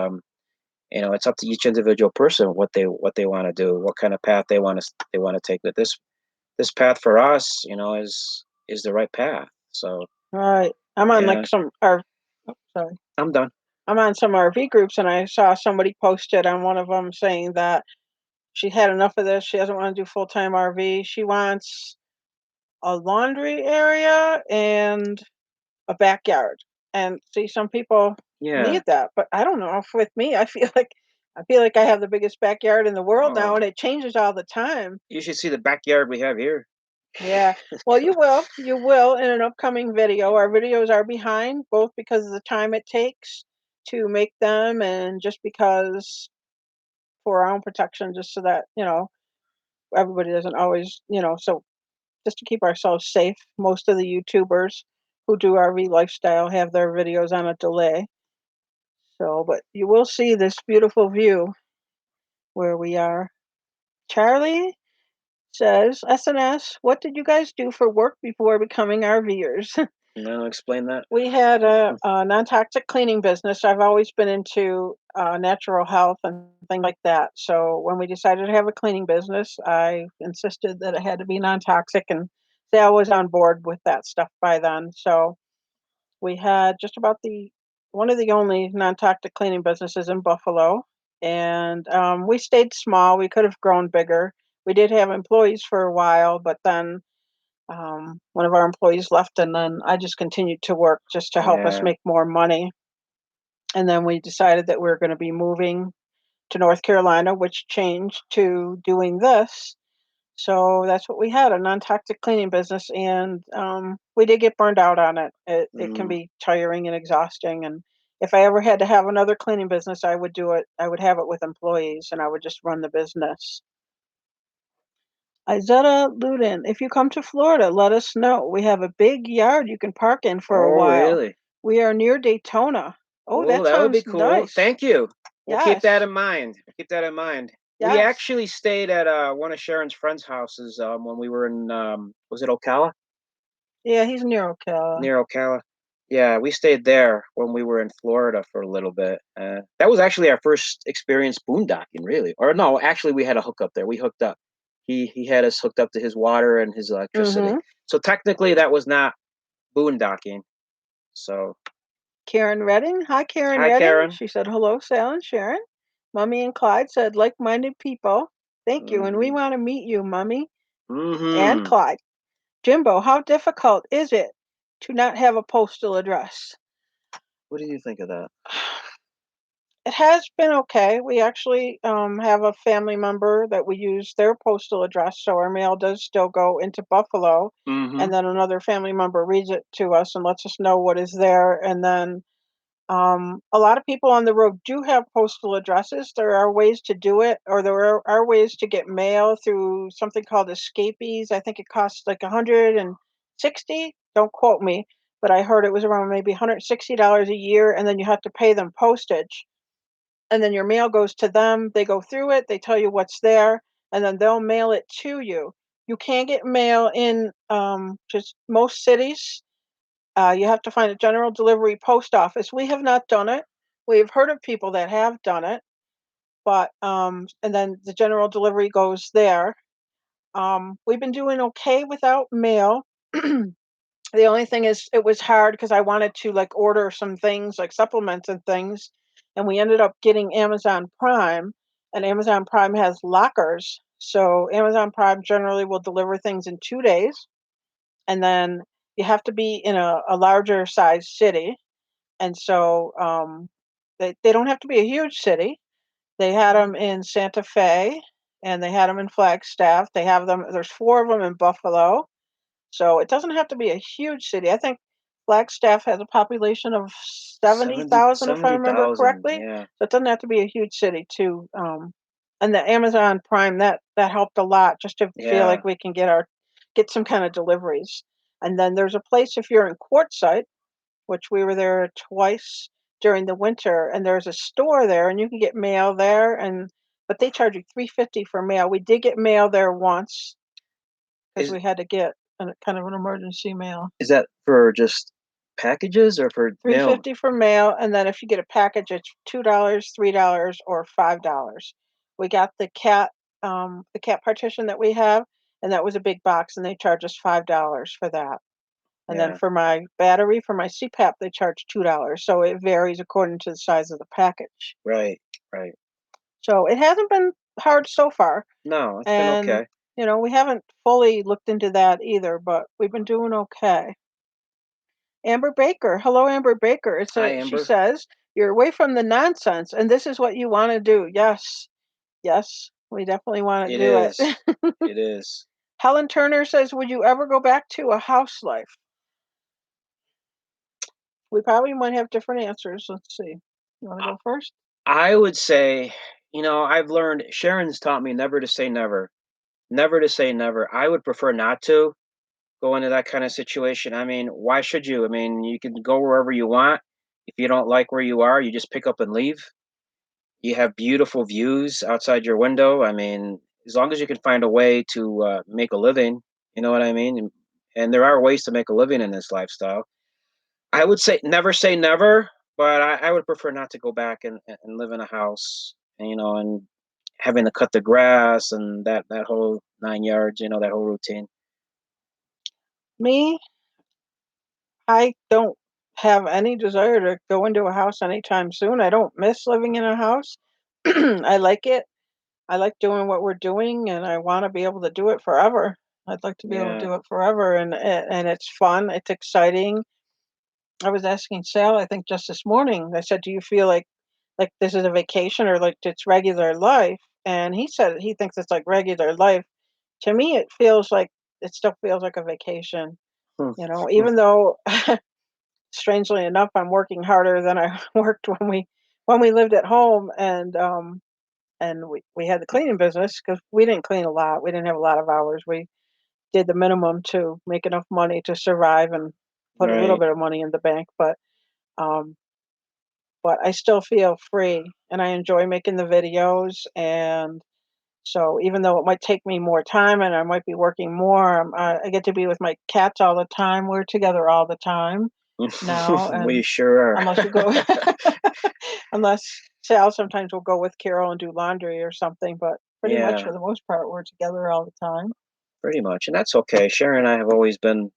it's up to each individual person what they want to do, what kind of path they want to take. But this path for us, is the right path. So Right. I'm on like some sorry. I'm done. I'm on some RV groups, and I saw somebody posted on one of them saying that she had enough of this. She doesn't want to do full-time RV. She wants a laundry area and a backyard. And see, some people need that, but I don't know. If with me, I feel like I have the biggest backyard in the world now, and it changes all the time. You should see the backyard we have here. Yeah. Well, you will in an upcoming video. Our videos are behind, both because of the time it takes to make them, and just because for our own protection, just so that, everybody doesn't always, so just to keep ourselves safe. Most of the YouTubers who do RV lifestyle have their videos on a delay. So, but you will see this beautiful view where we are. Charlie says, SNS, what did you guys do for work before becoming RVers? No, explain that. We had a non-toxic cleaning business. I've always been into natural health and things like that. So when we decided to have a cleaning business, I insisted that it had to be non-toxic, and Sal was on board with that stuff by then. So we had just about one of the only non-toxic cleaning businesses in Buffalo, and we stayed small. We could have grown bigger. We did have employees for a while, but then one of our employees left, and then I just continued to work just to help us make more money. And then we decided that we were going to be moving to North Carolina, which changed to doing this. So that's what we had, a non-toxic cleaning business, and we did get burned out on it. It can Mm. be tiring and exhausting, and if I ever had to have another cleaning business, I would do it. I would have it with employees, and I would just run the business. Izetta Ludin, if you come to Florida, let us know. We have a big yard you can park in for a Oh, while. really? We are near Daytona. Oh, Oh, that that would be sounds cool. nice. Thank you. We'll keep that Yes, in mind. We'll keep that in mind. We yes. actually stayed at one of Sharon's friends' houses when we were in was it Ocala? Yeah, he's near Ocala. Near Ocala. Yeah, we stayed there when we were in Florida for a little bit. That was actually our first experience boondocking, really. Or no, actually, we had a hookup there. We hooked up. He had us hooked up to his water and his electricity. Mm-hmm. So technically, that was not boondocking. So Karen Redding. Hi, Karen hi, Redding. Karen. She said, hello, Sal and Sharon. Mummy and Clyde said, like minded people. Thank you. And we Mm-hmm. want to meet you, Mummy and Mm-hmm. Clyde. Jimbo, how difficult is it to not have a postal address? What do you think of that? It has been okay. We actually have a family member that we use their postal address, so our mail does still go into Buffalo. Mm-hmm. And then another family member reads it to us and lets us know what is there. And then a lot of people on the road do have postal addresses. There are ways to do it, or there are ways to get mail through something called Escapees. I think it costs like 160. Don't quote me, but I heard it was around maybe $160 a year, and then you have to pay them postage. And then your mail goes to them. They go through it. They tell you what's there, and then they'll mail it to you. You can get mail in just most cities. You have to find a general delivery post office. We have not done it. We've heard of people that have done it, but and then the general delivery goes there. We've been doing okay without mail. The only thing is, it was hard because I wanted to like order some things like supplements and things, and we ended up getting Amazon Prime, and Amazon Prime has lockers. So Amazon Prime generally will deliver things in 2 days, and then you have to be in a larger size city. And so they don't have to be a huge city. They had them in Santa Fe, and they had them in Flagstaff. They have them. There's four of them in Buffalo, so it doesn't have to be a huge city. I think Flagstaff has a population of 70,000, if I remember 70,000. correctly. Yeah. So it doesn't have to be a huge city too. And the Amazon Prime, that helped a lot, just to feel Yeah. like we can get some kind of deliveries. And then there's a place if you're in Quartzsite, which we were there twice during the winter, and there's a store there, and you can get mail there, and but they charge you $3.50 for mail. We did get mail there once because Is we had to get kind of an emergency mail. is that for just packages or for Three mail? fifty for mail, and then if you get a package, it's $2, $3, or $5. We got the cat partition that we have, and that was a big box, and they charge us $5 for that. And then Yeah. for my battery for my CPAP, they charge $2. So it varies according to the size of the package. Right. Right. So it hasn't been hard so far, No, it's been and okay. we haven't fully looked into that either, but we've been doing okay. Amber Baker. Hello, Amber Baker. Hi, She Amber. says, you're away from the nonsense and this is what you want to do. Yes. Yes, we definitely want to It do is. it. It is. Helen Turner says, would you ever go back to a house life? We probably might have different answers. Let's see. You want to I, go first? I would say, I've learned Sharon's taught me never to say never. Never to say never. I would prefer not to go into that kind of situation. I mean, why should you? I mean, you can go wherever you want. If you don't like where you are, you just pick up and leave. You have beautiful views outside your window. I mean, as long as you can find a way to make a living, you know what I mean? And there are ways to make a living in this lifestyle. I would say never, but I would prefer not to go back and live in a house, and having to cut the grass and that whole 9 yards, that whole routine. Me, I don't have any desire to go into a house anytime soon. I don't miss living in a house. I like it. I like doing what we're doing, and I want to be able to do it forever. I'd like to be able to Yeah, do it forever, and it's fun. It's exciting. I was asking Sal, I think just this morning. I said, "Do you feel like this is a vacation or like it's regular life?" And he said he thinks it's like regular life to me, it feels like it still feels like a vacation, Hmm. even though strangely enough, I'm working harder than I worked when we lived at home, and we had the cleaning business because we didn't clean a lot. We didn't have a lot of hours. We did the minimum to make enough money to survive and put a little Right. bit of money in the bank, um, but I still feel free, and I enjoy making the videos, and so even though it might take me more time and I might be working more, I get to be with my cats all the time. We're together all the time now, We and sure are. unless we go unless Sal sometimes will go with Carol and do laundry or something, but pretty much Yeah, for the most part, we're together all the time. pretty much, and that's okay. Sharon and I have always been,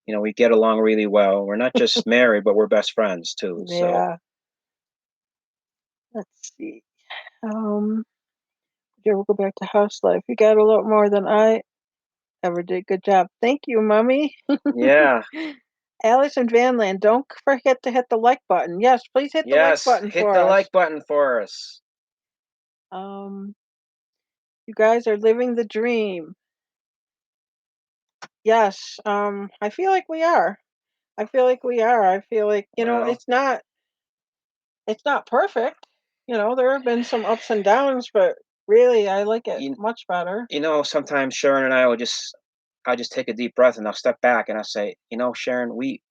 we get along really well. We're not just married, but we're best friends too. So Yeah. Let's see. Um, yeah, we'll go back to house life. You got a lot more than I ever did. Good job. Thank you, Mummy. yeah, Alice and Vanland, don't forget to hit the like button. Yes, please hit the like yes, button hit for the us. like button for us. Um, you guys are living the dream. Yes, I feel like we are. I feel like we are. I feel like, Well, it's not perfect. There have been some ups and downs, but really I like it you much better. sometimes Sharon and I just take a deep breath and I'll step back and I'll say, Sharon, we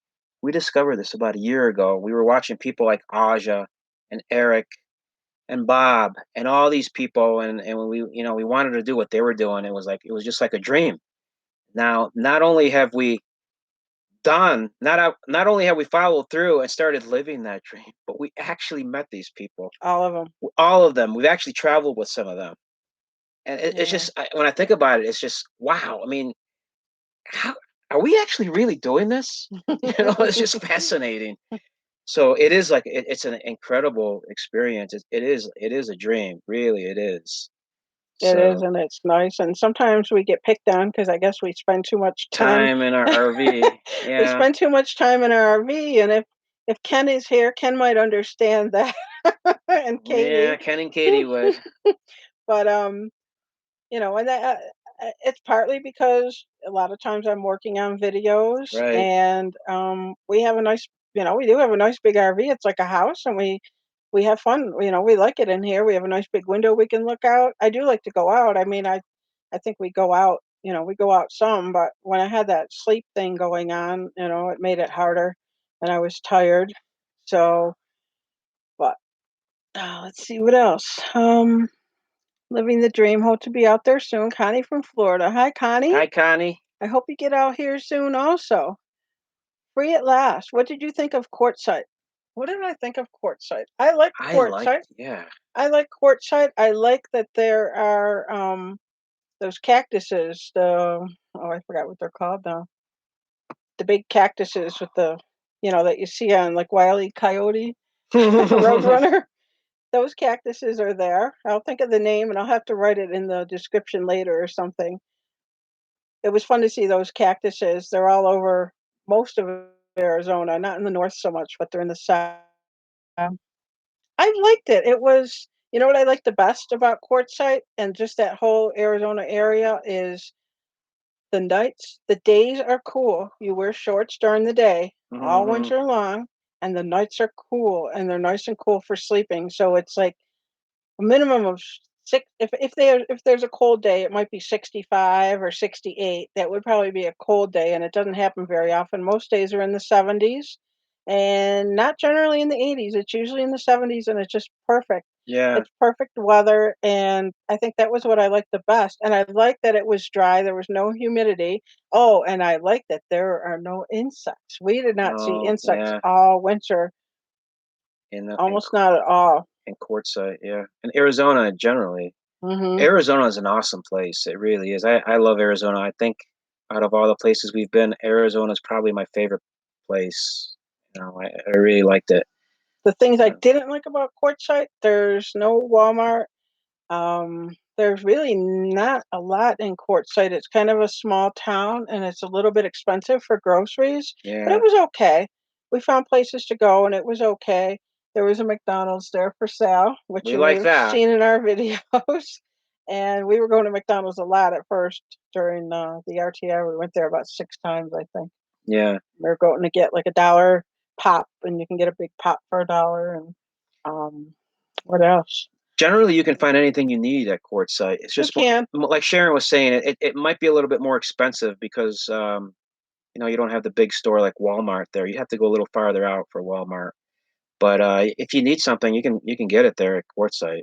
discovered this about a year ago. We were watching people like Aja and Eric and Bob and all these people, and when we wanted to do what they were doing, it was just like a dream. Now, not only have we not only have we followed through and started living that dream, but we actually met these people, All of them. all of them. We've actually traveled with some of them, and it's Yeah. just when I think about it, it's just wow. I mean, how are we actually really doing this? It's just fascinating. So it is like it's an incredible experience. It is a dream, really. It is. It is, So and it's nice. And sometimes we get picked on because I guess we spend too much time. time in our RV, We yeah, spend too much time in our RV, and if Ken is here, Ken might understand that, and yeah. Katie. Ken and Katie would, But and that it's partly because a lot of times I'm working on videos, right? and we have a nice, we do have a nice big RV. It's like a house, and we have fun. We like it in here. We have a nice big window we can look out. I do like to go out. I mean, I think we go out. We go out some, but when I had that sleep thing going on, it made it harder, and I was tired. So, but let's see what else. Living the dream. Hope to be out there soon. Connie from Florida. Hi, Connie. Hi, Connie. I hope you get out here soon also. Free at last. What did you think of Quartzsite? What did I think of Quartzsite? I like I like, Quartzsite. yeah. I like Quartzsite. I like that there are those cactuses. I forgot what they're called now. The big cactuses with that you see on like Wile E. Coyote, Roadrunner. Those cactuses are there. I'll think of the name and I'll have to write it in the description later or something. It was fun to see those cactuses. They're all over most of Arizona, not in the north so much, but they're in the south. I liked it. It was, what I like the best about Quartzsite and just that whole Arizona area is the days are cool. You wear shorts during the day, all Hmm. winter long, and the nights are cool and they're nice and cool for sleeping. So it's like a minimum of six. If there's a cold day, it might be 65 or 68. That would probably be a cold day, and it doesn't happen very often. Most days are in the 70s, and not generally in the 80s. It's usually in the 70s, and it's just perfect. Yeah. It's perfect weather, and I think that was what I liked the best. And I like that it was dry. There was no humidity. Oh, and I like that there are no insects. We did not see Oh, insects yeah. all winter, In the almost not at all. in Quartzsite, yeah. And Arizona generally. Hmm. Arizona is an awesome place. It really is. I love Arizona. I think out of all the places we've been, Arizona is probably my favorite place. I really liked it. The things I Uh, didn't like about Quartzsite, there's no Walmart. There's really not a lot in Quartzsite. It's kind of a small town and it's a little bit expensive for groceries, but it yeah, was okay. We found places to go and it was okay. There was a McDonald's there for sale, which we you may like have that. seen in our videos. And we were going to McDonald's a lot at first during the RTI. We went there about 6 times, I think. Yeah. We were going to get like $1 pop, and you can get a big pop for $1. And what else? Generally, you can find anything you need at Quartzsite. It's just like Sharon was saying, it might be a little bit more expensive because you don't have the big store like Walmart there. You have to go a little farther out for Walmart. But if you need something, you can get it there at Quartzsite.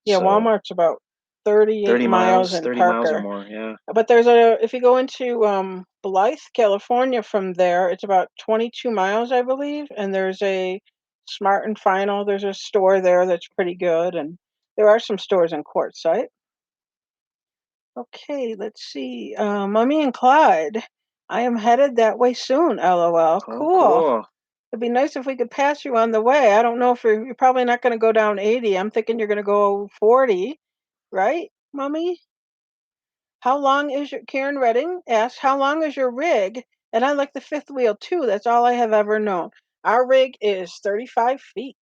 Yeah, So, Walmart's about 38 miles in 30 miles or Parker. more, yeah. But if you go into Blythe, California from there, it's about 22 miles, I believe. And there's a Smart and Final. There's a store there that's pretty good. And there are some stores in Quartzsite. Okay, let's see. Mummy and Clyde. I am headed that way soon, LOL. Oh, cool. It'd be nice if we could pass you on the way. I don't know if you're probably not going to go down 80. I'm thinking you're going to go 40, right, Mummy? Karen Redding asks, how long is your rig? And I like the fifth wheel too. That's all I have ever known. Our rig is 35 feet.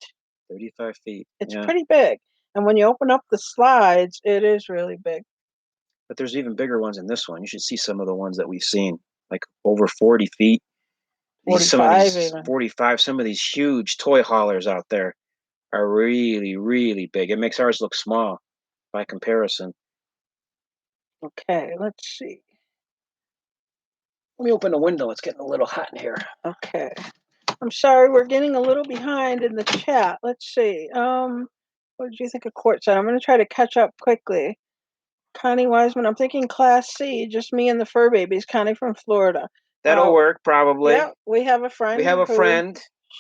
35 feet. It's pretty big. And when you open up the slides, it is really big. But there's even bigger ones in this one. You should see some of the ones that we've seen, like over 40 feet. 45 even. 45, some of these huge toy haulers out there are really, really big. It makes ours look small by comparison. Okay, let's see. Let me open the window. It's getting a little hot in here. Okay. I'm sorry, we're getting a little behind in the chat. Let's see. What did you think of Quartzsite? I'm going to try to catch up quickly. Connie Wiseman, I'm thinking Class C, just me and the fur babies. Connie from Florida. That'll work, probably. Yeah, we have a friend.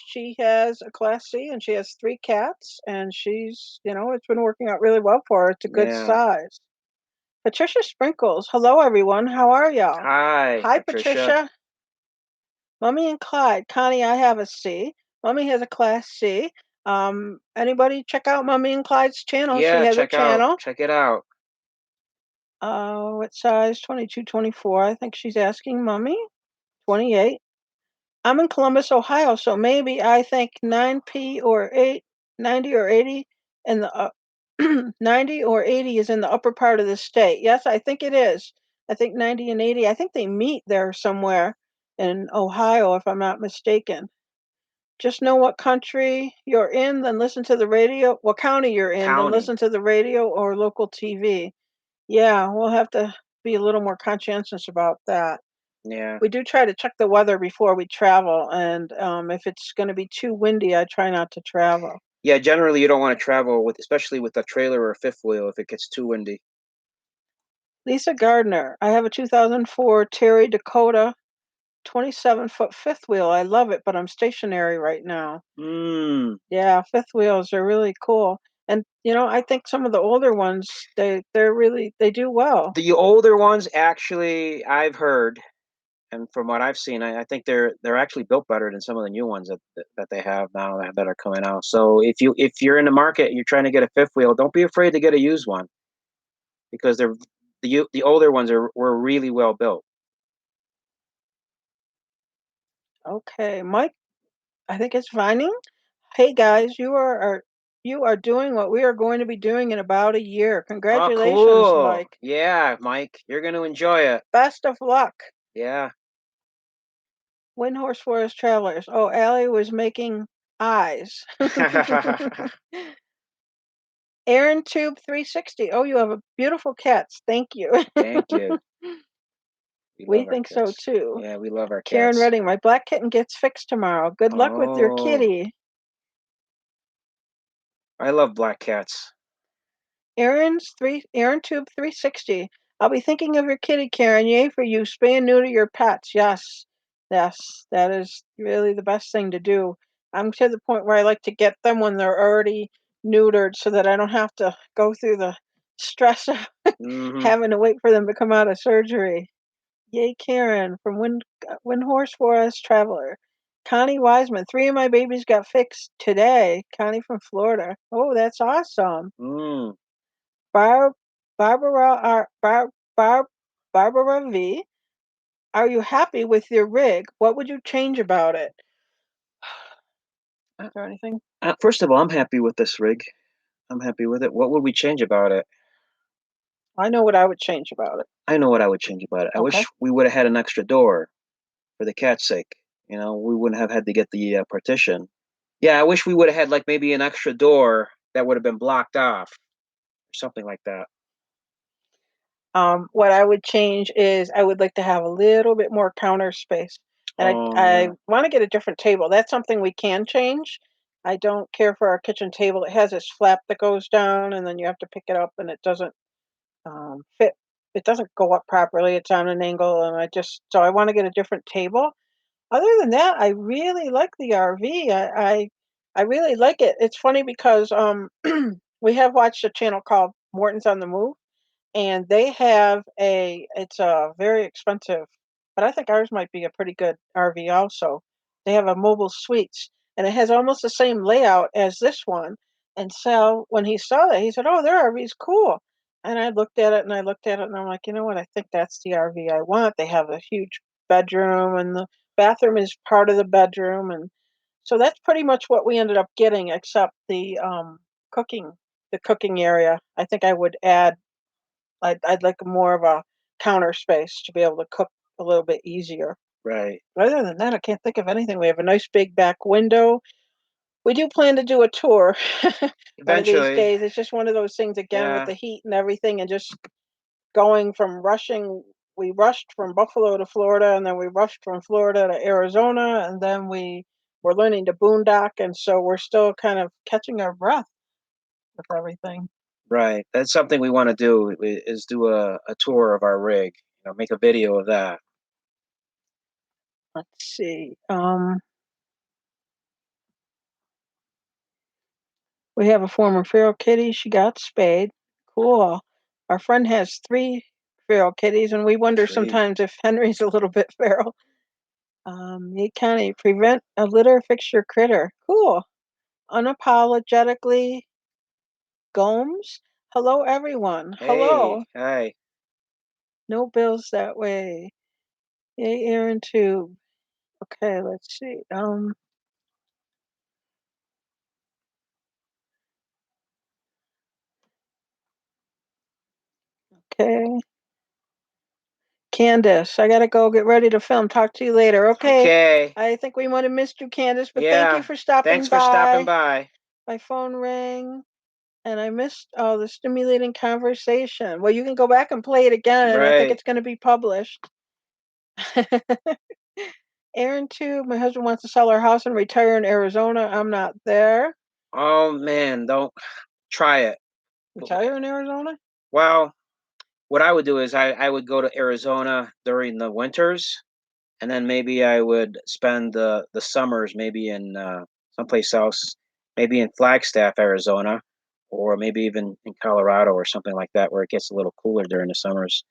She has a Class C, and she has 3 cats, and she's, it's been working out really well for her. It's a good size. Patricia Sprinkles, hello everyone. How are y'all? Hi, Patricia. Mummy and Clyde. Connie, I have a C. Mummy has a Class C. Anybody check out Mummy and Clyde's channel? Yeah, she has a channel. Check it out. What size? 22, 24. I think she's asking Mummy. 28. I'm in Columbus, Ohio, so maybe I think 9P or 90 or 80 and the 90 or 80 is in the upper part of the state. Yes, I think it is. I think 90 and 80. I think they meet there somewhere in Ohio, if I'm not mistaken. Just know what country you're in, then listen to the radio. What county you're in, then listen to the radio or local TV. Yeah, we'll have to be a little more conscientious about that. Yeah. We do try to check the weather before we travel, and if it's going to be too windy, I try not to travel. Yeah, generally you don't want to travel especially with a trailer or a fifth wheel if it gets too windy. Lisa Gardner, I have a 2004 Terry Dakota 27-foot fifth wheel. I love it, but I'm stationary right now. Yeah, fifth wheels are really cool. And I think some of the older ones, they do well. The older ones, actually, I've heard, and from what I've seen, I think they're actually built better than some of the new ones that they have now that are coming out. So if you're in the market, you're trying to get a fifth wheel, don't be afraid to get a used one, because the older ones were really well built. Okay, Mike, I think it's Vining. Hey guys, you are doing what we are going to be doing in about a year. Congratulations, cool. Mike. Yeah, Mike, you're going to enjoy it. Best of luck. Yeah. Windhorse Forest Travelers. Oh, Allie was making eyes. Aaron Tube 360. Oh, you have a beautiful cats. Thank you. Thank you. We think so too. Yeah, we love our cats. Karen Redding, my black kitten gets fixed tomorrow. Good luck with your kitty. I love black cats. Aaron Tube 360. I'll be thinking of your kitty, Karen. Yay for you. Spay and neuter your pets. Yes. Yes. That is really the best thing to do. I'm to the point where I like to get them when they're already neutered so that I don't have to go through the stress of having to wait for them to come out of surgery. Yay, Karen from Windhorse Forest Traveler. Connie Wiseman. 3 of my babies got fixed today. Connie from Florida. Oh, that's awesome. Barbara V. Are you happy with your rig? What would you change about it? Is there anything? First of all, I'm happy with this rig. I'm happy with it. What would we change about it? I know what I would change about it. I know what I would change about it. I Okay. wish we would have had an extra door for the cat's sake. You know, we wouldn't have had to get the partition. Yeah, I wish we would have had like maybe an extra door that would have been blocked off or something like that. What I would change is I would like to have a little bit more counter space, and I Yeah. want to get a different table. That's something we can change. I don't care for our kitchen table. It has this flap that goes down, and then you have to pick it up, and it doesn't fit. It doesn't go up properly. It's on an angle, and I want to get a different table. Other than that, I really like the RV. I really like it. It's funny because we have watched a channel called Morton's on the Move, and they have it's a very expensive, but I think ours might be a pretty good RV also. They have a mobile suites, and it has almost the same layout as this one. And so when he saw that, he said, "Oh, their RV's cool." And I looked at it and I looked at it and I'm like, you know what? I think that's the RV I want. They have a huge bedroom and the bathroom is part of the bedroom, and so that's pretty much what we ended up getting, except cooking, the cooking area. I think I would add I'd like more of a counter space to be able to cook a little bit easier. Right. Other than that, I can't think of anything. We have a nice big back window. We do plan to do a tour one of these Eventually. days. It's just one of those things again with Yeah. the heat and everything, and just going from rushing. We rushed from Buffalo to Florida, and then we rushed from Florida to Arizona, and then we were learning to boondock, and so we're still kind of catching our breath with everything. Right. That's something we want to do is do a tour of our rig. You know, make a video of that. Let's see. We have a former feral kitty. She got spayed. Cool. Our friend has 3 feral kitties, and we wonder 3. sometimes if Henry's a little bit feral. Meade County, prevent a litter fixture critter. Cool. Unapologetically Gomes. Hello, everyone. Hey. Hello. Hi. No bills that way. Yay, Aaron, too. Okay, let's see. Okay. Candace, I gotta go get ready to film. Talk to you later. Okay. Okay. I think we might have missed you, Candace, but thank you Yeah. for stopping Thanks for stopping by. by. My phone rang and I missed the stimulating conversation. Well, you can go back and play it again. I think Right. it's going to be published. Aaron, too. My husband wants to sell our house and retire in Arizona. I'm not there. Oh man, don't try it. Retire in Arizona? Well, what I would do is I would go to Arizona during the winters, and then maybe I would spend the summers maybe in someplace else, maybe in Flagstaff, Arizona, or maybe even in Colorado or something like that, where it gets a little cooler during the summers.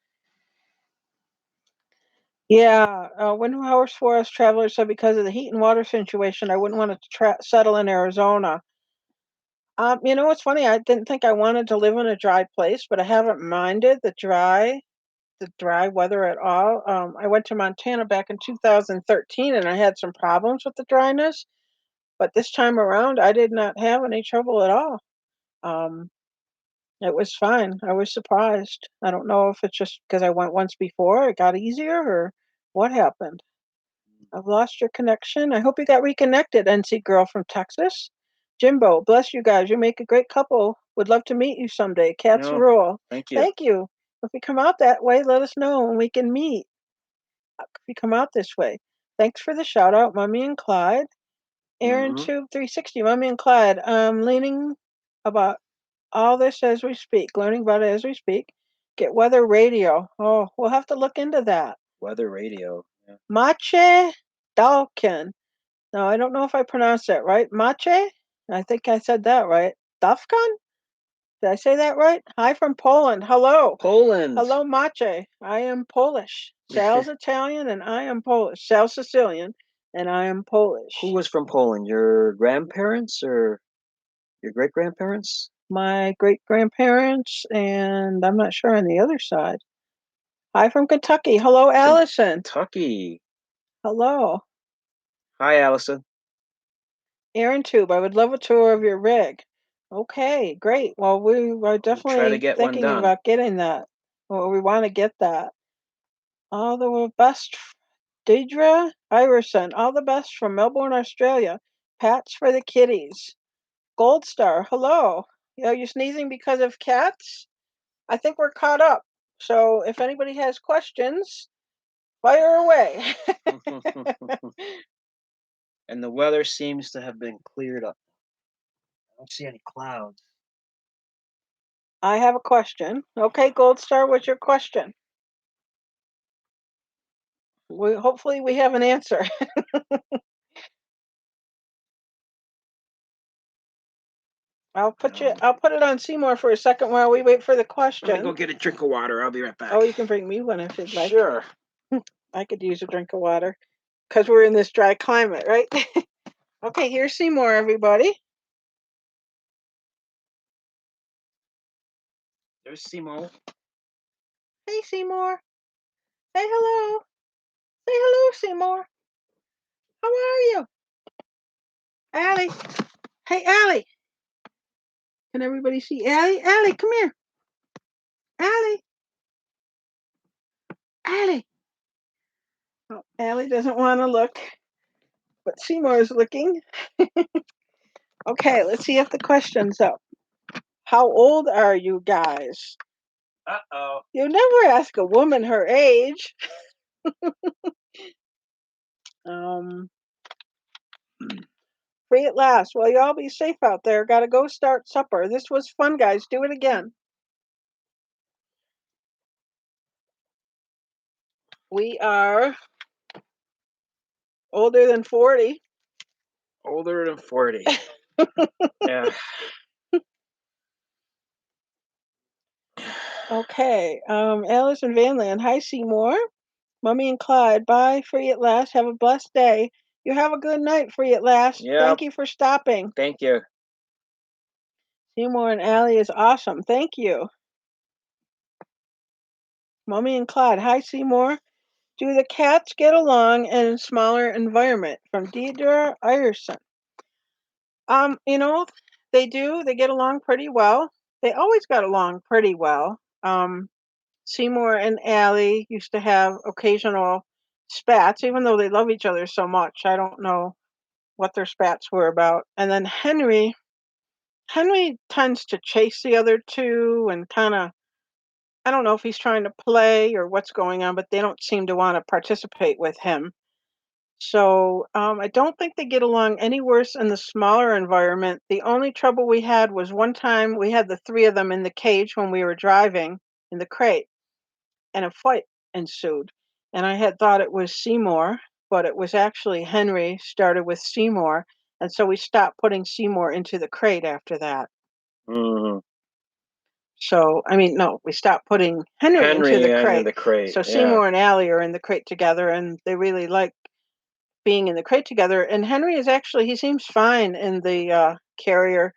Yeah. When Horse Forest travelers said because of the heat and water situation, I wouldn't want to settle in Arizona. What's funny? I didn't think I wanted to live in a dry place, but I haven't minded the dry weather at all. I went to Montana back in 2013 and I had some problems with the dryness, but this time around I did not have any trouble at all. Um, it was fine. I was surprised. I don't know if it's just because I went once before, it got easier, or what happened. I've lost your connection. I hope you got reconnected, NC girl from Texas. Jimbo, bless you guys. You make a great couple. Would love to meet you someday. Cats No, rule. thank you. Thank you. If we come out that way, let us know and we can meet. If you come out this way. Thanks for the shout out, Mummy and Clyde. Aaron Hmm. Tube 360, Mummy and Clyde. I'm learning about all this as we speak, learning about it as we speak. Get weather radio. Oh, we'll have to look into that. Weather radio. Yeah. Mache Dalkin. No, I don't know if I pronounced that right. Mache? I think I said that right. Dafkan? Did I say that right? Hi from Poland. Hello. Poland. Hello, Mache. I am Polish. Sal's Italian and I am Polish. Sal's Sicilian and I am Who Polish. was from Poland? Your grandparents or your great grandparents? My great grandparents, and I'm not sure on the other side. Hi from Kentucky. Hello, Allison. Kentucky. Hello. Hi, Allison. Aaron Tube, I would love a tour of your rig. Okay, great. Well, we are We'll try to definitely get one thinking done. about getting that. Well, we want to get that. All the best, Deidre Iverson. All the best from Melbourne, Australia. Pats for the kitties. Gold Star. Hello. Are you sneezing because of cats? I think we're caught up. So if anybody has questions, fire away. And the weather seems to have been cleared up. I don't see any clouds. I have a question. Okay, Gold Star, what's your question? Hopefully we have an answer. I'll put it on Seymour for a second while we wait for the question. Let me go get a drink of water. I'll be right back. Oh, you can bring me one if you'd like. Sure. I could use a drink of water because we're in this dry climate, right? Okay, here's Seymour, everybody. There's Seymour. Hey, Seymour. Say hello. Say hello, Seymour. How are you? Allie. Hey, Allie. Can everybody see Allie? Allie, come here. Allie. Allie. Oh, Allie doesn't want to look, but Seymour is looking. Okay, let's see if the question's up. How old are you guys? Uh-oh. You never ask a woman her age. Free at last. Well, y'all be safe out there. Gotta go start supper. This was fun, guys. Do it again. We are older than 40. Older than 40. Yeah. Okay. Alice and Vanland. Hi, Seymour. Mummy and Clyde. Bye. Free at last. Have a blessed day. You have a good night, Free at last. Yep. Thank you for stopping. Thank you. Seymour and Allie is awesome. Thank you. Mummy and Clyde. Hi, Seymour. Do the cats get along in a smaller environment? From Deidre Iverson. You know, they do. They get along pretty well. They always got along pretty well. Seymour and Allie used to have occasional spats, even though they love each other so much. I don't know what their spats were about. And then Henry tends to chase the other two and kind of, I don't know if he's trying to play or what's going on, but they don't seem to want to participate with him. So I don't think they get along any worse in the smaller environment. The only trouble we had was one time we had the three of them in the cage when we were driving in the crate, and a fight ensued. And I had thought it was Seymour, but it was actually Henry started with Seymour. And so we stopped putting Seymour into the crate after that. Mm-hmm. So, I mean, no, we stopped putting Henry into the crate. So Seymour and Allie are in the crate together, and they really like being in the crate together. And Henry is actually, he seems fine in the carrier.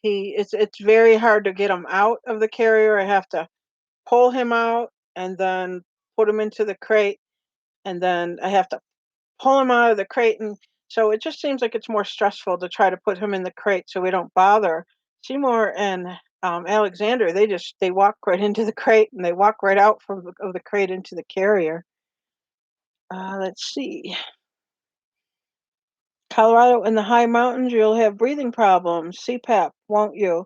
It's very hard to get him out of the carrier. I have to pull him out and then put him into the crate, and then I have to pull him out of the crate. And so it just seems like it's more stressful to try to put him in the crate so we don't bother. Seymour and Alexander, they walk right into the crate and they walk right out of the crate into the carrier. Let's see. Colorado in the high mountains, you'll have breathing problems, CPAP, won't you?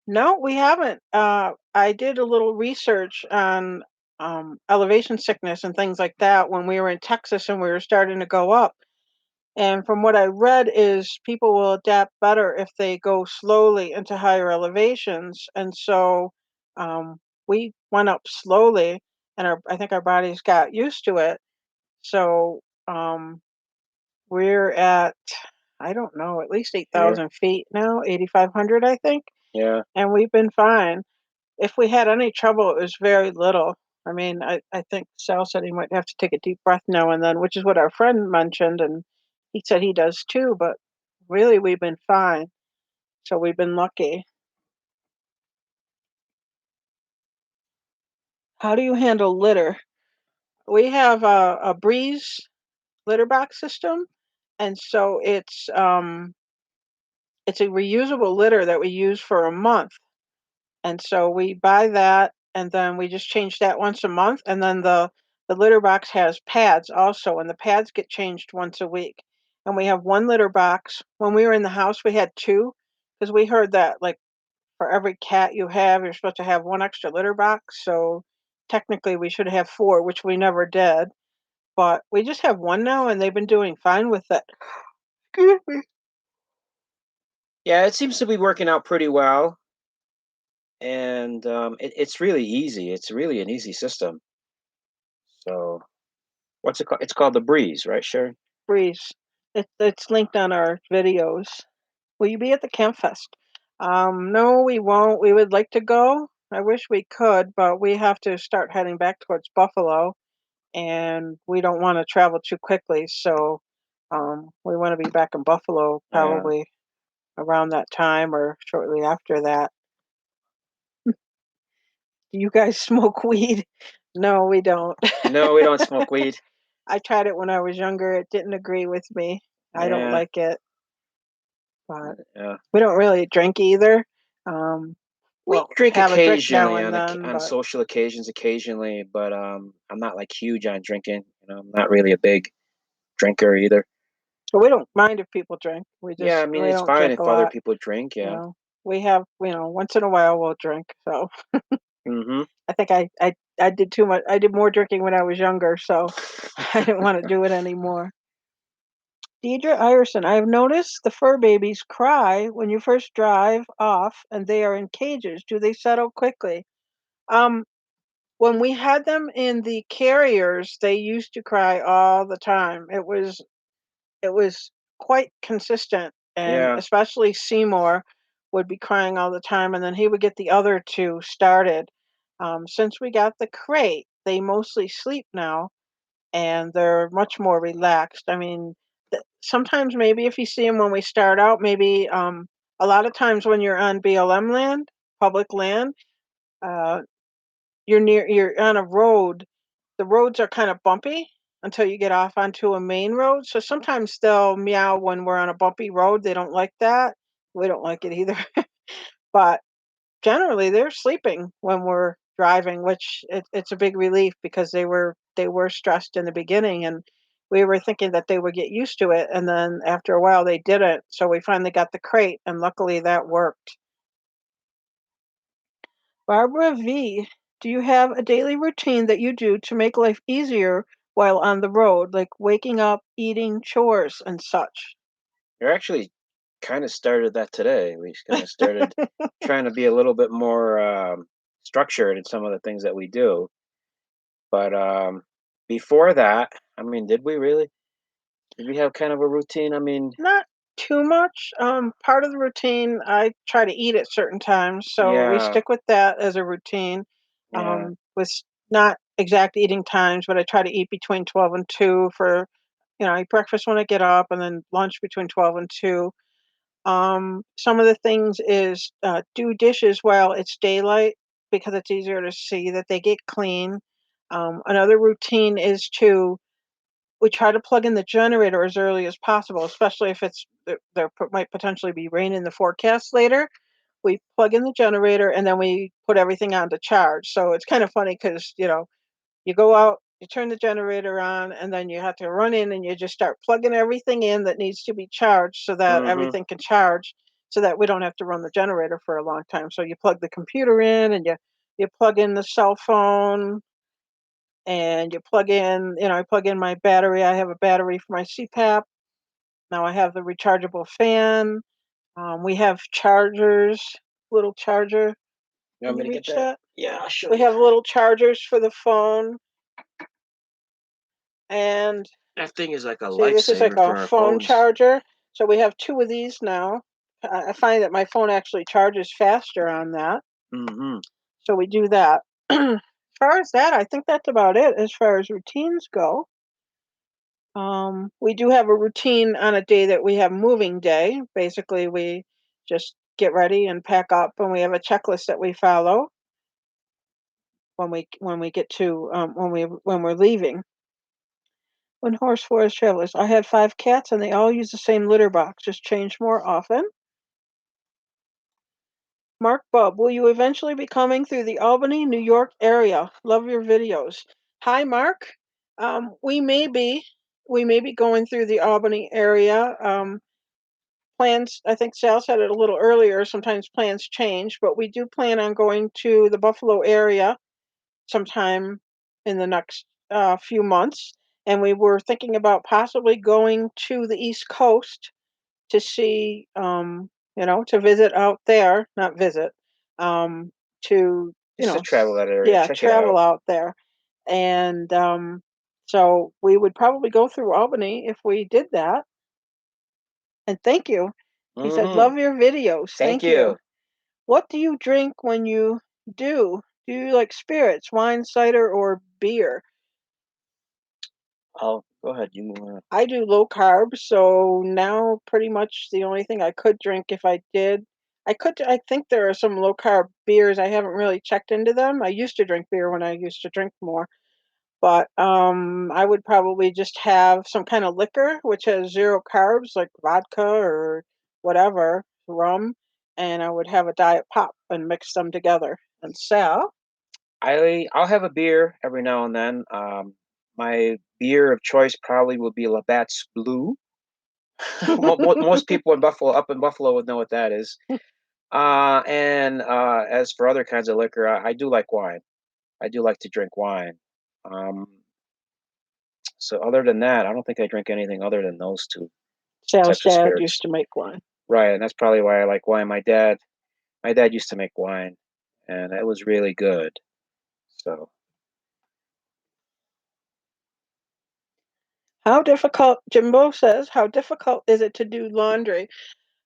No, we haven't. I did a little research on elevation sickness and things like that when we were in Texas and we were starting to go up. And from what I read is people will adapt better if they go slowly into higher elevations. And so we went up slowly, and I think our bodies got used to it. So we're at, I don't know, at least 8,000 feet now, 8,500, I think. Yeah. And we've been fine. If we had any trouble, it was very little. I mean, I think Sal said he might have to take a deep breath now and then, which is what our friend mentioned, and he said he does too, but really we've been fine. So we've been lucky. How do you handle litter? We have a Breeze litter box system, and so it's a reusable litter that we use for a month. And so we buy that, and then we just change that once a month. And then the litter box has pads also, and the pads get changed once a week. And we have one litter box. When we were in the house, we had two, because we heard that like for every cat you have, you're supposed to have one extra litter box. So technically, we should have four, which we never did. But we just have one now, and they've been doing fine with it. Excuse me. Yeah, it seems to be working out pretty well, and it's really easy. It's really an easy system. So, what's it called? It's called the Breeze, right, Sharon? Breeze. It's linked on our videos. Will you be at the Camp Fest? No, we won't. We would like to go. I wish we could, but we have to start heading back towards Buffalo, and we don't want to travel too quickly. So, we want to be back in Buffalo Yeah. probably around that time or shortly after that. Do you guys smoke weed? No, we don't. No, we don't smoke weed. I tried it when I was younger. It didn't agree with me. I don't Yeah, like it, but yeah. we don't really drink either. Um, We we'll drink have a drink now occasionally and on then, on but social occasions, occasionally, but I'm not like huge on drinking. I'm not really a big drinker either. so we don't mind if people drink. Yeah, I mean We it's don't fine drink a if other lot. people drink. You Yeah. know, we have once in a while we'll drink. So Mm-hmm. I think I did too much. I did more drinking when I was younger, so I didn't want to do it anymore. Deidre Iverson, I have noticed the fur babies cry when you first drive off and they are in cages. Do they settle quickly? Um, when we had them in the carriers, they used to cry all the time. It was quite consistent, and Yeah. especially Seymour would be crying all the time, and then he would get the other two started. Since we got the crate, they mostly sleep now, and they're much more relaxed. I mean, sometimes maybe if you see them when we start out, maybe a lot of times when you're on BLM land, public land, uh, you're on a road. The roads are kind of bumpy until you get off onto a main road. So sometimes they'll meow when we're on a bumpy road. They don't like that. We don't like it either. But generally, they're sleeping when we're driving, which it's a big relief because they were stressed in the beginning, and we were thinking that they would get used to it, and then after a while they didn't. So we finally got the crate, and luckily that worked. Barbara V, do you have a daily routine that you do to make life easier while on the road, like waking up, eating, chores, and such? You're actually kind of started that today. We kind of started trying to be a little bit more structured in some of the things that we do. But before that, I mean, did we really? Did we have kind of a routine? I mean, Not too much. Part of the routine, I try to eat at certain times, so we yeah, stick with that as a routine. yeah. With not exact eating times, but I try to eat between 12 and 2 for, I eat breakfast when I get up and then lunch between 12 and 2. Some of the things is do dishes while it's daylight because it's easier to see that they get clean. Another routine is to we try to plug in the generator as early as possible, especially if might potentially be rain in the forecast later. We plug in the generator and then we put everything on to charge. So it's kind of funny because you go out, you turn the generator on, and then you have to run in and you just start plugging everything in that needs to be charged so that Mm-hmm. everything can charge, so that we don't have to run the generator for a long time. So you plug the computer in and you plug in the cell phone and you plug in, I plug in my battery. I have a battery for my CPAP. Now I have the rechargeable fan. We have chargers, little charger. You want Can me you to get reach that? that? Yeah, I'll show We you. have little chargers for the phone. And That thing is like a see, this is like lifesaver a for our phone phones. charger. So we have two of these now. I find that my phone actually charges faster on that. Mm-hmm. So we do that. As far as that, I think that's about it as far as routines go. We do have a routine on a day that we have moving day. Basically, we just get ready and pack up, and we have a checklist that we follow when we get to when we're leaving. When horse forest travelers, I have 5 cats, and they all use the same litter box, just change more often. Mark Bubb, will you eventually be coming through the Albany, New York area? Love your videos. Hi, Mark. We may be going through the Albany area. Plans, I think Sal said it a little earlier, sometimes plans change, but we do plan on going to the Buffalo area sometime in the next few months. And we were thinking about possibly going to the East Coast to see, to visit out there, not visit, to, Just to travel that area, check it travel out. out there. And so we would probably go through Albany if we did that. And thank you. He said, Mm-hmm. love your videos. Thank you. you. What do you drink when you do? Do you like spirits, wine, cider, or beer? Oh, go ahead. I do low carb, so now pretty much the only thing I could drink if I did, I think there are some low carb beers. I haven't really checked into them. I used to drink beer when I used to drink more, but I would probably just have some kind of liquor which has zero carbs, like vodka or whatever, rum, and I would have a diet pop and mix them together. And Sal? I'll have a beer every now and then. My beer of choice probably will be Labatt's Blue. Most people up in Buffalo would know what that is. And as for other kinds of liquor, I do like wine. I do like to drink wine. So other than that, I don't think I drink anything other than those two Sal's types of dad spirits. used to make wine. Right, and that's probably why I like wine. My dad used to make wine, and it was really good. So How difficult, Jimbo says, how difficult is it to do laundry?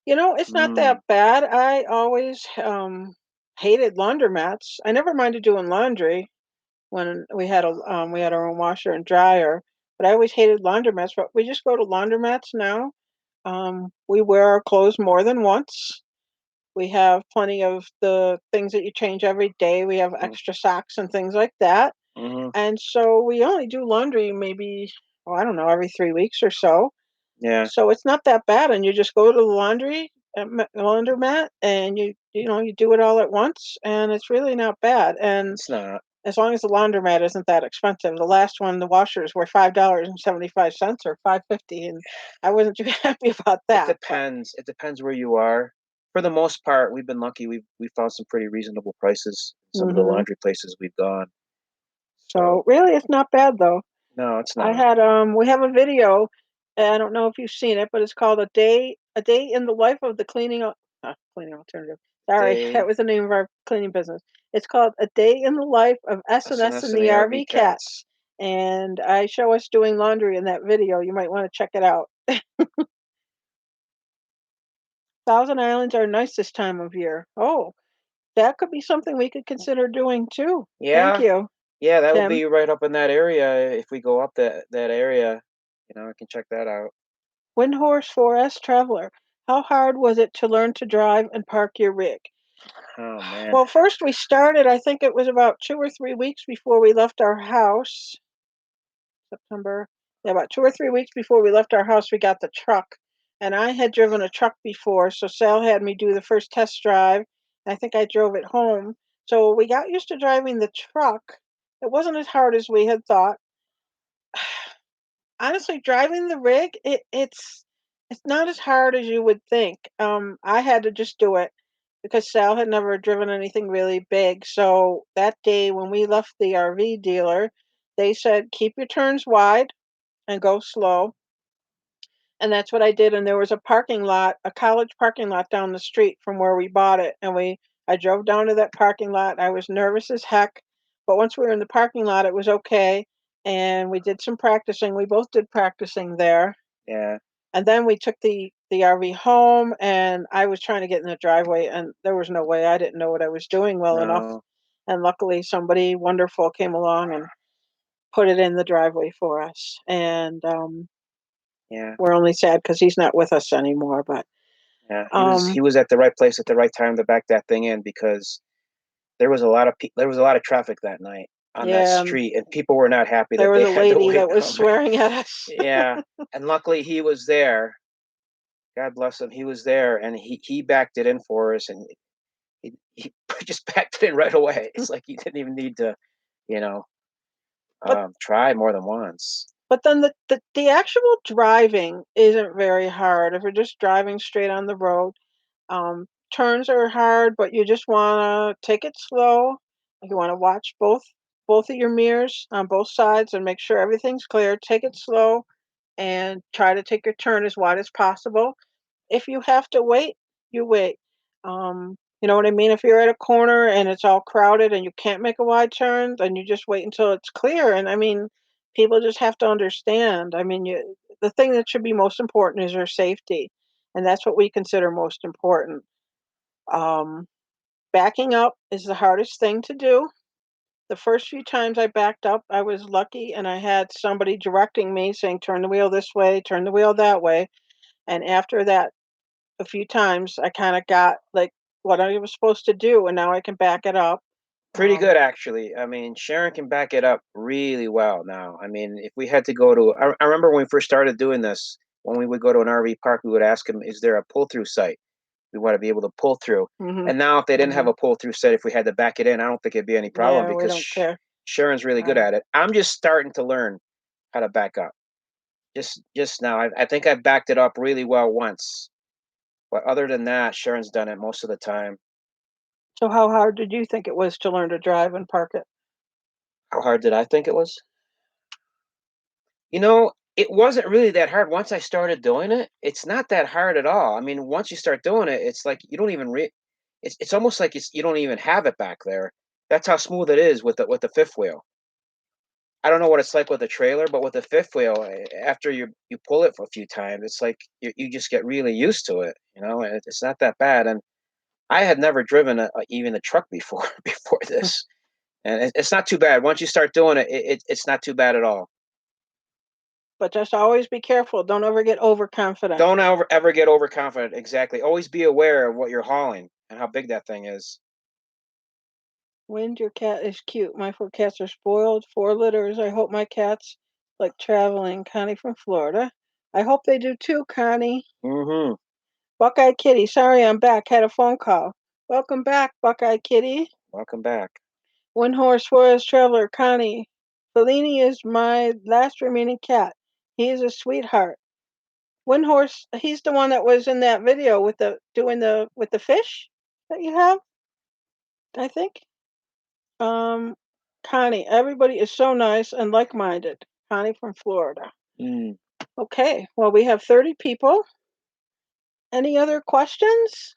It's not that bad. I always hated laundromats. I never minded doing laundry when we had our own washer and dryer, but I always hated laundromats. But we just go to laundromats now. We wear our clothes more than once. We have plenty of the things that you change every day. We have extra socks and things like that. mm-hmm. And so we only do laundry maybe, I don't know, every 3 weeks or so. Yeah. So it's not that bad, and you just go to the laundromat, and you do it all at once, and it's really not bad. And It's not. as long as the laundromat isn't that expensive. The last one, the washers were $5.75 or $5.50, and I wasn't too happy about that. It depends. It depends where you are. For the most part, we've been lucky. We found some pretty reasonable prices in some of the laundry places we've gone. So really, it's not bad though. No, it's I not. had we have a video. I don't know if you've seen it, but it's called a day in the life of the cleaning alternative. Sorry, that was the name of our cleaning business. It's called A Day in the Life of S&S and the RV Cats. And I show us doing laundry in that video. You might want to check it out. Thousand Islands are nice this time of year. Oh, that could be something we could consider doing too. Yeah. Thank you. Yeah, that Tim. would be right up in that area. If we go up that area, I can check that out. Windhorse 4S Traveler. How hard was it to learn to drive and park your rig? Oh man. Well, first we started, I think it was about 2 or 3 weeks before we left our house. September. Yeah, about 2 or 3 weeks before we left our house, we got the truck. And I had driven a truck before, so Sal had me do the first test drive. I think I drove it home. So we got used to driving the truck. It wasn't as hard as we had thought. Honestly, driving the rig, it's not as hard as you would think. I had to just do it because Sal had never driven anything really big. So that day when we left the RV dealer, they said keep your turns wide and go slow. And that's what I did. And there was a parking lot, a college parking lot down the street from where we bought it. And I drove down to that parking lot. I was nervous as heck, but once we were in the parking lot, it was okay. And we did some practicing. We both did practicing there. Yeah. And then we took the RV home, and I was trying to get in the driveway, and there was no way. I didn't know what I was doing well enough. And luckily, somebody wonderful came along and put it in the driveway for us. And yeah, we're only sad because he's not with us anymore. But yeah, he was at the right place at the right time to back that thing in because there was a lot of traffic that night on that street, and people were not happy that there they was a had to lady wait. that was swearing at us. Yeah, and luckily he was there. God bless him. He was there, and he backed it in for us, and he just packed it in right away. It's like he didn't even need to, you know, But try more than once. but then the actual driving isn't very hard if you're just driving straight on the road. Turns are hard, but you just wanna take it slow. You wanna watch both of your mirrors on both sides and make sure everything's clear. Take it slow and try to take your turn as wide as possible. If you have to wait, you wait. You know what I mean? If you're at a corner and it's all crowded and you can't make a wide turn, then you just wait until it's clear. And I mean, people just have to understand. I mean, the thing that should be most important is your safety, and that's what we consider most important. Um, Backing up is the hardest thing to do. The first few times I backed up, I was lucky and I had somebody directing me saying, turn the wheel this way, turn the wheel that way. And after that, a few times, I kind of got like what I was supposed to do, and now I can back it up. Pretty Um, good, actually. I mean, Sharon can back it up really well now. I mean, if we had to go to, I remember when we first started doing this, when we would go to an RV park, we would ask them, is there a pull through site? We want to be able to pull through. mhm, And now, if they didn't have mhm. a pull through site, if we had to back it in, I don't think it'd be any problem Yeah, we because don't care. Sharon's really good Right. at it. I'm just starting to learn how to back up. Just now, I think I backed it up really well once, but other than that, Sharon's done it most of the time. So how hard did you think it was to learn to drive and park it? How hard did I think it was? You know, it wasn't really that hard once I started doing it. It's not that hard at all. I mean, once you start doing it, it's like you don't even it's almost like you don't even have it back there. That's how smooth it is with the fifth wheel. I don't know what it's like with a trailer, but with the fifth wheel, after you pull it for a few times, it's like you just get really used to it, and it's not that bad. And I had never driven even a truck before before this, and it's not too bad. Once you start doing it, it's not too bad at all. But just always be careful. Don't ever get overconfident. Don't ever get overconfident. Exactly. Always be aware of what you're hauling and how big that thing is. Wind, your cat is cute. My 4 cats are spoiled. 4 litters. I hope my cats like traveling. Connie from Florida. I hope they do too, Connie. Mm-hmm. Buckeye Kitty. Sorry I'm back. Had a phone call. Welcome back, Buckeye Kitty. Welcome back. Windhorse Forest Traveler Connie. Fellini is my last remaining cat. He is a sweetheart. Windhorse, he's the one that was in that video with the doing the with the fish that you have, I think. Um, Connie, everybody is so nice and like-minded. Connie from Florida. Mm. Okay, well we have 30 people. Any other questions?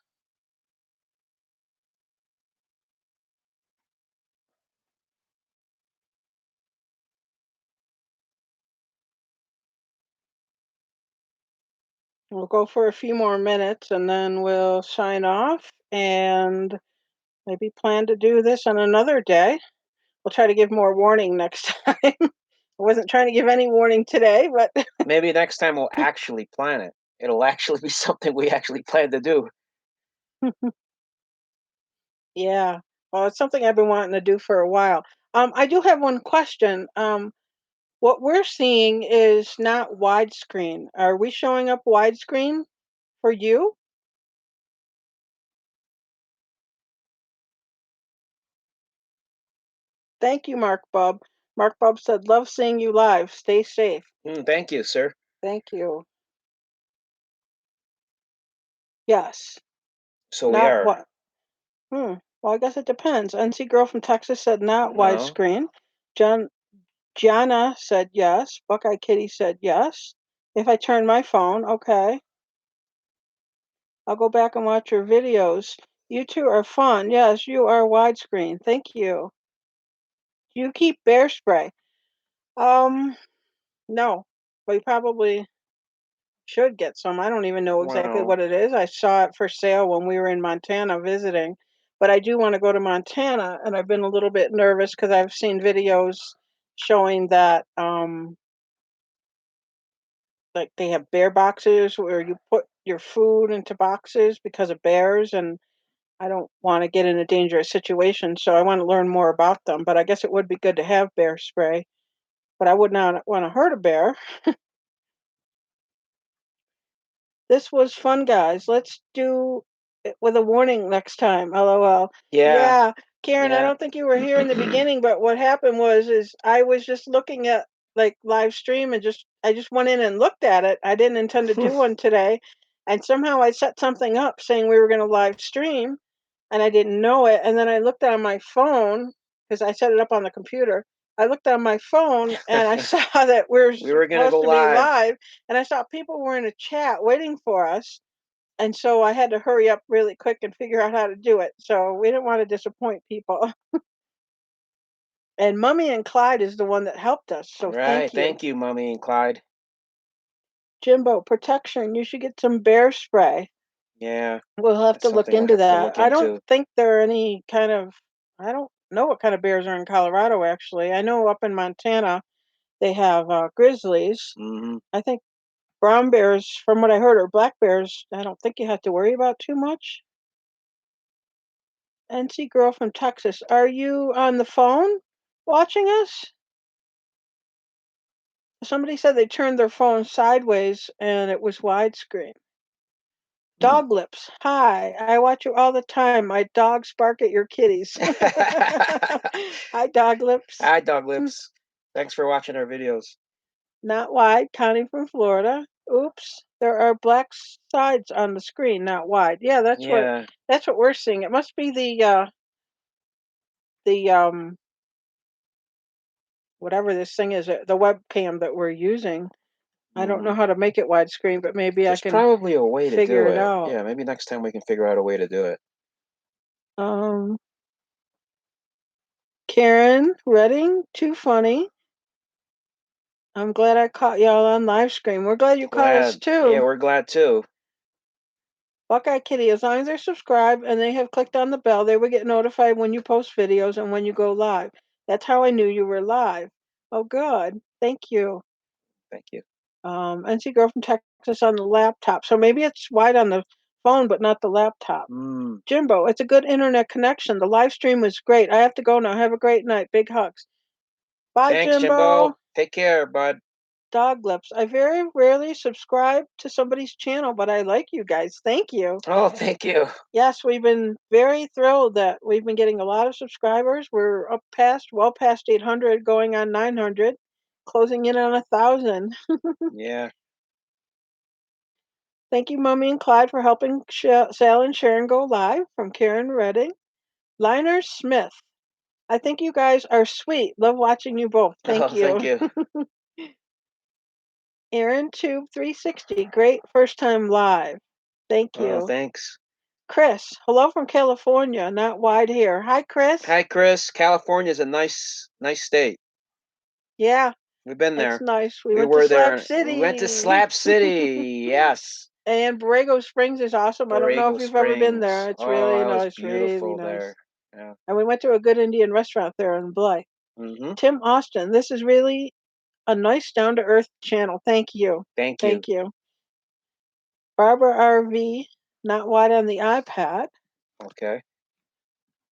We'll go for a few more minutes and then we'll sign off and maybe plan to do this on another day. We'll try to give more warning next time. I wasn't trying to give any warning today, but Maybe next time we'll actually plan it. It'll actually be something we actually plan to do. yeah. Well, it's something I've been wanting to do for a while. I do have one question. What we're seeing is not widescreen. Are we showing up widescreen for you? Thank you, Mark Bub. Mark Bub said, "Love seeing you live. Stay safe." Thank you, sir. Thank you. Yes. So we Not are. what? Hmm. Well, I guess it depends. NC Girl from Texas said not No. widescreen. John Gianna said yes. Buckeye Kitty said yes. If I turn my phone, okay. I'll go back and watch your videos. You two are fun. Yes, you are widescreen. Thank you. You keep bear spray. Um, no. We probably should get some. I don't even know exactly Well, what it is. I saw it for sale when we were in Montana visiting. But I do want to go to Montana and I've been a little bit nervous because I've seen videos showing that like they have bear boxes where you put your food into boxes because of bears and I don't want to get in a dangerous situation, so I want to learn more about them. But I guess it would be good to have bear spray, but I would not want to hurt a bear. This was fun, guys. Let's do with a warning next time. LOL. Yeah. Karen, I Yeah. don't think you were here in the beginning, but what happened is I was just looking at like live stream and I just went in and looked at it. I didn't intend to do one today, and somehow I set something up saying we were going to live stream, and I didn't know it. And then I looked on my phone because I set it up on the computer. I looked on my phone and I saw that we were We were gonna supposed go to be live. live, and I saw people were in a chat waiting for us. And so I had to hurry up really quick and figure out how to do it. So we didn't want to disappoint people. And Mummy and Clyde is the one that helped us. So Right. thank you. Thank you, Mommy and Clyde. Jimbo, protection. You should get some bear spray. Yeah. We'll have That's to look something we'll into have to that. look I don't into. think there are any kind of, I don't know what kind of bears are in Colorado, actually. I know up in Montana they have grizzlies. Hmm. I think brown bears, from what I heard, or black bears, I don't think you have to worry about too much. NC girl from Texas, are you on the phone watching us? Somebody said they turned their phone sideways and it was widescreen. Dog lips. Hi, I watch you all the time. My dogs bark at your kitties. Hi, dog lips. Hi, Dog Lips. Thanks for watching our videos. Not wide, Connie from Florida. Oops, there are black sides on the screen, not wide. Yeah, Yeah. that's what we're seeing. It must be the whatever this thing is, the webcam that we're using. I don't know how to make it widescreen, but maybe I There's can probably a way to figure do it it. out. Yeah, maybe next time we can figure out a way to do it. Karen Redding, too funny. I'm glad I caught y'all on live stream. We're glad you caught us too. Yeah, we're glad too. Buckeye Kitty, as long as they're subscribed and they have clicked on the bell, they will get notified when you post videos and when you go live. That's how I knew you were live. Oh, good. Thank you. Thank you. NC girl from Texas on the laptop. So maybe it's wide on the phone, but not the laptop. Jimbo, it's a good internet connection. The live stream was great. I have to go now. Have a great night. Big hugs. Bye, Thanks, Jimbo. Take care, bud. Dog lips. I very rarely subscribe to somebody's channel, but I like you guys. Thank you. Oh, thank you. Yes, we've been very thrilled that we've been getting a lot of subscribers. We're well past 800, going on 900, closing in on 1,000. Yeah. Thank you, Mummy and Clyde, for helping Sal and Sharon go live. From Karen Redding. Liner Smith. I think you guys are sweet. Love watching you both. Thank you. Thank you. Aaron Tube 360. Great first time live. Thank you. Oh, thanks. Chris, hello from California, not wide here. Hi, Chris. Hi, Chris. California is a nice state. Yeah. We've been there. It's nice. We went were to there. Slab City. We went to Slab City. Yes. And Borrego Springs is awesome. I don't know if you've ever been there. It's really nice, really nice. There. Yeah. And we went to a good Indian restaurant there in Blythe. Tim Austin, this is really a nice down to earth channel. Thank you. Thank you. Thank you. Barbara RV, not wide on the iPad. Okay.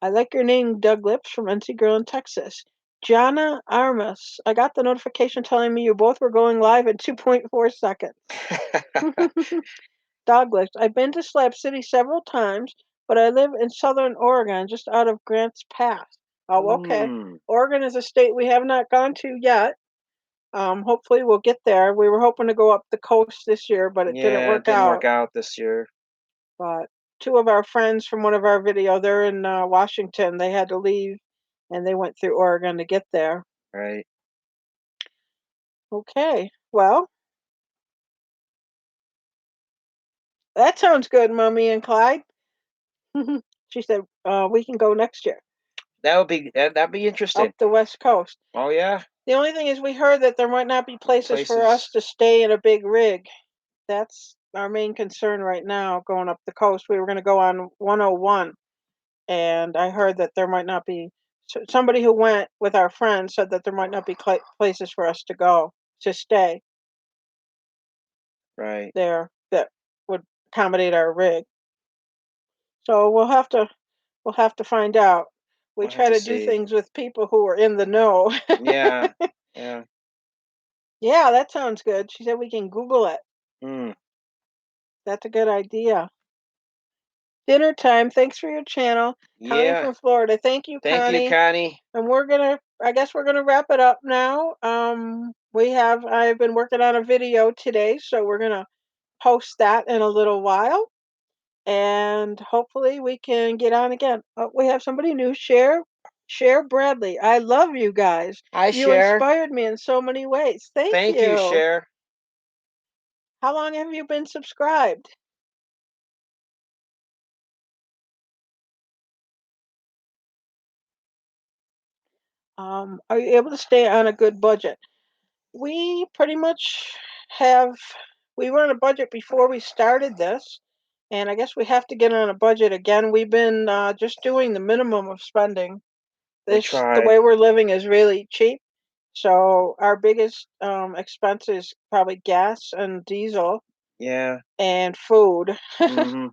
I like your name, Doug Lips from NC Girl in Texas. Jana Armas, I got the notification telling me you both were going live in 2.4 seconds. Dog Lips, I've been to Slab City several times, but I live in southern Oregon, just out of Grants Pass. Oh, okay. Oregon is a state we have not gone to yet. Hopefully we'll get there. We were hoping to go up the coast this year, but it didn't work out. It didn't work out this year. But two of our friends from one of our video, they're in Washington. They had to leave, and they went through Oregon to get there. Right. Okay. Well, that sounds good, Mummy and Clyde. She said we can go next year. That'd be interesting. Up the West Coast. Oh yeah. The only thing is, we heard that there might not be places for us to stay in a big rig. That's our main concern right now, going up the coast. We were going to go on 101, and I heard that there might not be. Somebody who went with our friends said that there might not be places for us to go to stay. Right. There that would accommodate our rig. So we'll have to find out. We try to do things with people who are in the know. Yeah. Yeah. Yeah, that sounds good. She said we can Google it. That's a good idea. Dinner time. Thanks for your channel. Connie Yeah. from Florida. Thank you, Thank Connie. you, Connie. And I guess we're gonna wrap it up now. I've been working on a video today, so we're gonna post that in a little while. And hopefully we can get on again. We have somebody new, Cher Bradley. I love you guys. Hi, You Cher. inspired me in so many ways. Thank Thank you, Cher. How long have you been subscribed? Are you able to stay on a good budget? We pretty much have, we were on a budget before we started this, and I guess we have to get on a budget again. We've been just doing the minimum of spending. We The try. way we're living is really cheap. So our biggest expense is probably gas and diesel. Yeah. And food. Mm-hmm.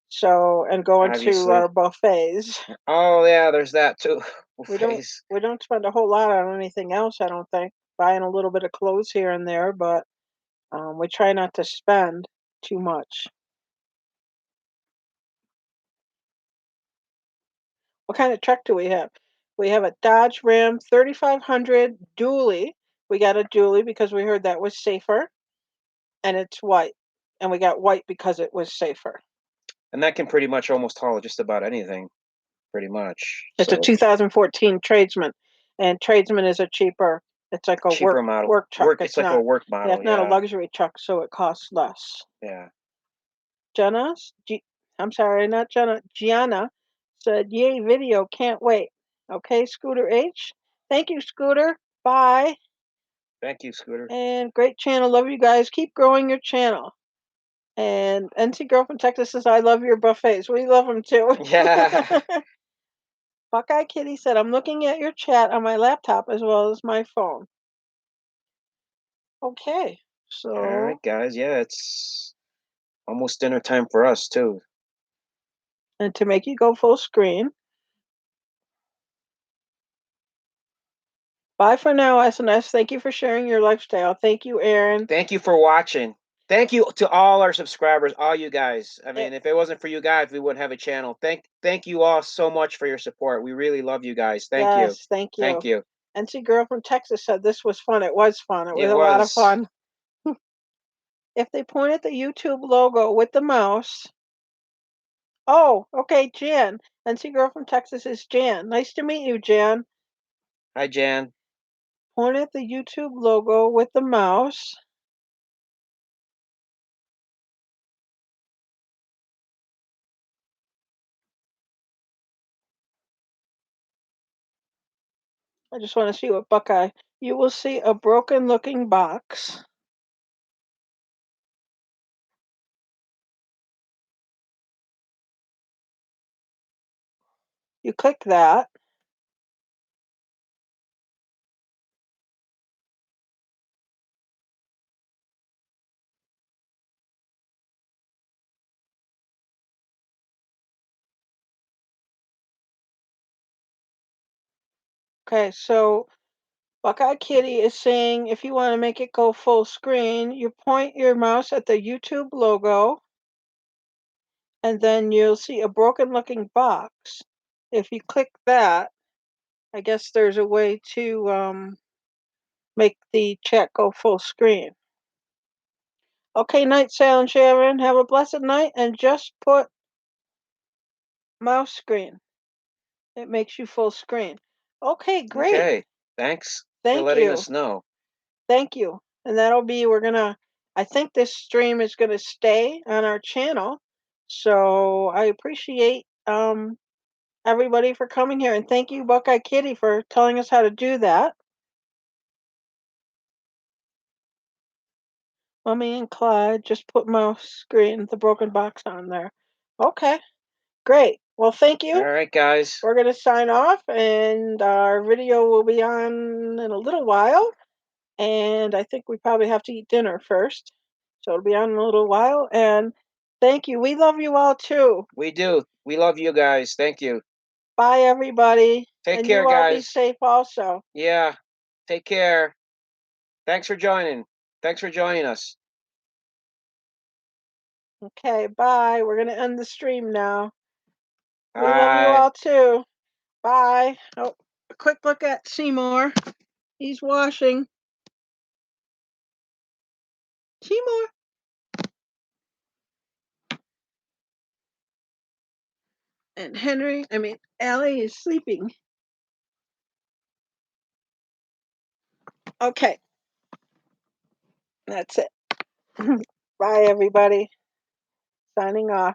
So, and going to Obviously. our buffets. Oh yeah, there's that too. We don't spend a whole lot on anything else, I don't think. Buying a little bit of clothes here and there, but we try not to spend too much. What kind of truck do we have? We have a Dodge Ram 3500 dually. We got a dually because we heard that was safer, and it's white. And we got white because it was safer. And that can pretty much almost haul just about anything, pretty much. It's a 2014 Tradesman, and Tradesman is a cheaper. It's like a cheaper model. work truck. It's like a work model. Yeah, it's not a luxury truck, so it costs less. Yeah. I'm sorry, not Jenna. Gianna said, "Yay, video! Can't wait." Okay, Scooter H. Thank you, Scooter. Bye. Thank you, Scooter. And great channel. Love you guys. Keep growing your channel. And NC Girl from Texas says, "I love your buffets." We love them too. Yeah. Buckeye Kitty said, "I'm looking at your chat on my laptop as well as my phone." Okay, so. All right, guys. Yeah, it's almost dinner time for us too. And to make you go full screen. Bye for now, SNS. Thank you for sharing your lifestyle. Thank you, Aaron. Thank you for watching. Thank you to all our subscribers, all you guys. I mean, if it wasn't for you guys, we wouldn't have a channel. Thank you all so much for your support. We really love you guys. Thank you. Yes, thank you. Thank you. NC Girl from Texas said this was fun. It was fun. It was a lot of fun. If they point at the YouTube logo with the mouse. Oh, okay, Jan. NC Girl from Texas is Jan. Nice to meet you, Jan. Hi, Jan. Point at the YouTube logo with the mouse. I just want to see what Buckeye. You will see a broken looking box. You click that. Okay, so Buckeye Kitty is saying if you want to make it go full screen, you point your mouse at the YouTube logo, and then you'll see a broken looking box. If you click that, I guess there's a way to make the chat go full screen. Okay, night, Sal and Sharon. Have a blessed night, and just put mouse screen. It makes you full screen. Okay, great. Okay, thanks Thank for letting you. us know. Thank you. And that'll be, I think this stream is gonna stay on our channel. So I appreciate everybody for coming here, and thank you, Buckeye Kitty, for telling us how to do that. Mummy and Clyde just put mouse screen, the broken box on there. Okay, great. Well, thank you. All right, guys. We're gonna sign off, and our video will be on in a little while. And I think we probably have to eat dinner first. So it'll be on in a little while. And thank you. We love you all too. We do. We love you guys. Thank you. Bye, everybody. Take care, you all guys. be safe also. Yeah. Take care. Thanks for joining. Thanks for joining us. Okay, bye. We're going to end the stream now. We love you Bye. all too. Bye. Oh, a quick look at Seymour. He's washing. Seymour. And Allie is sleeping. Okay. That's it. Bye, everybody. Signing off.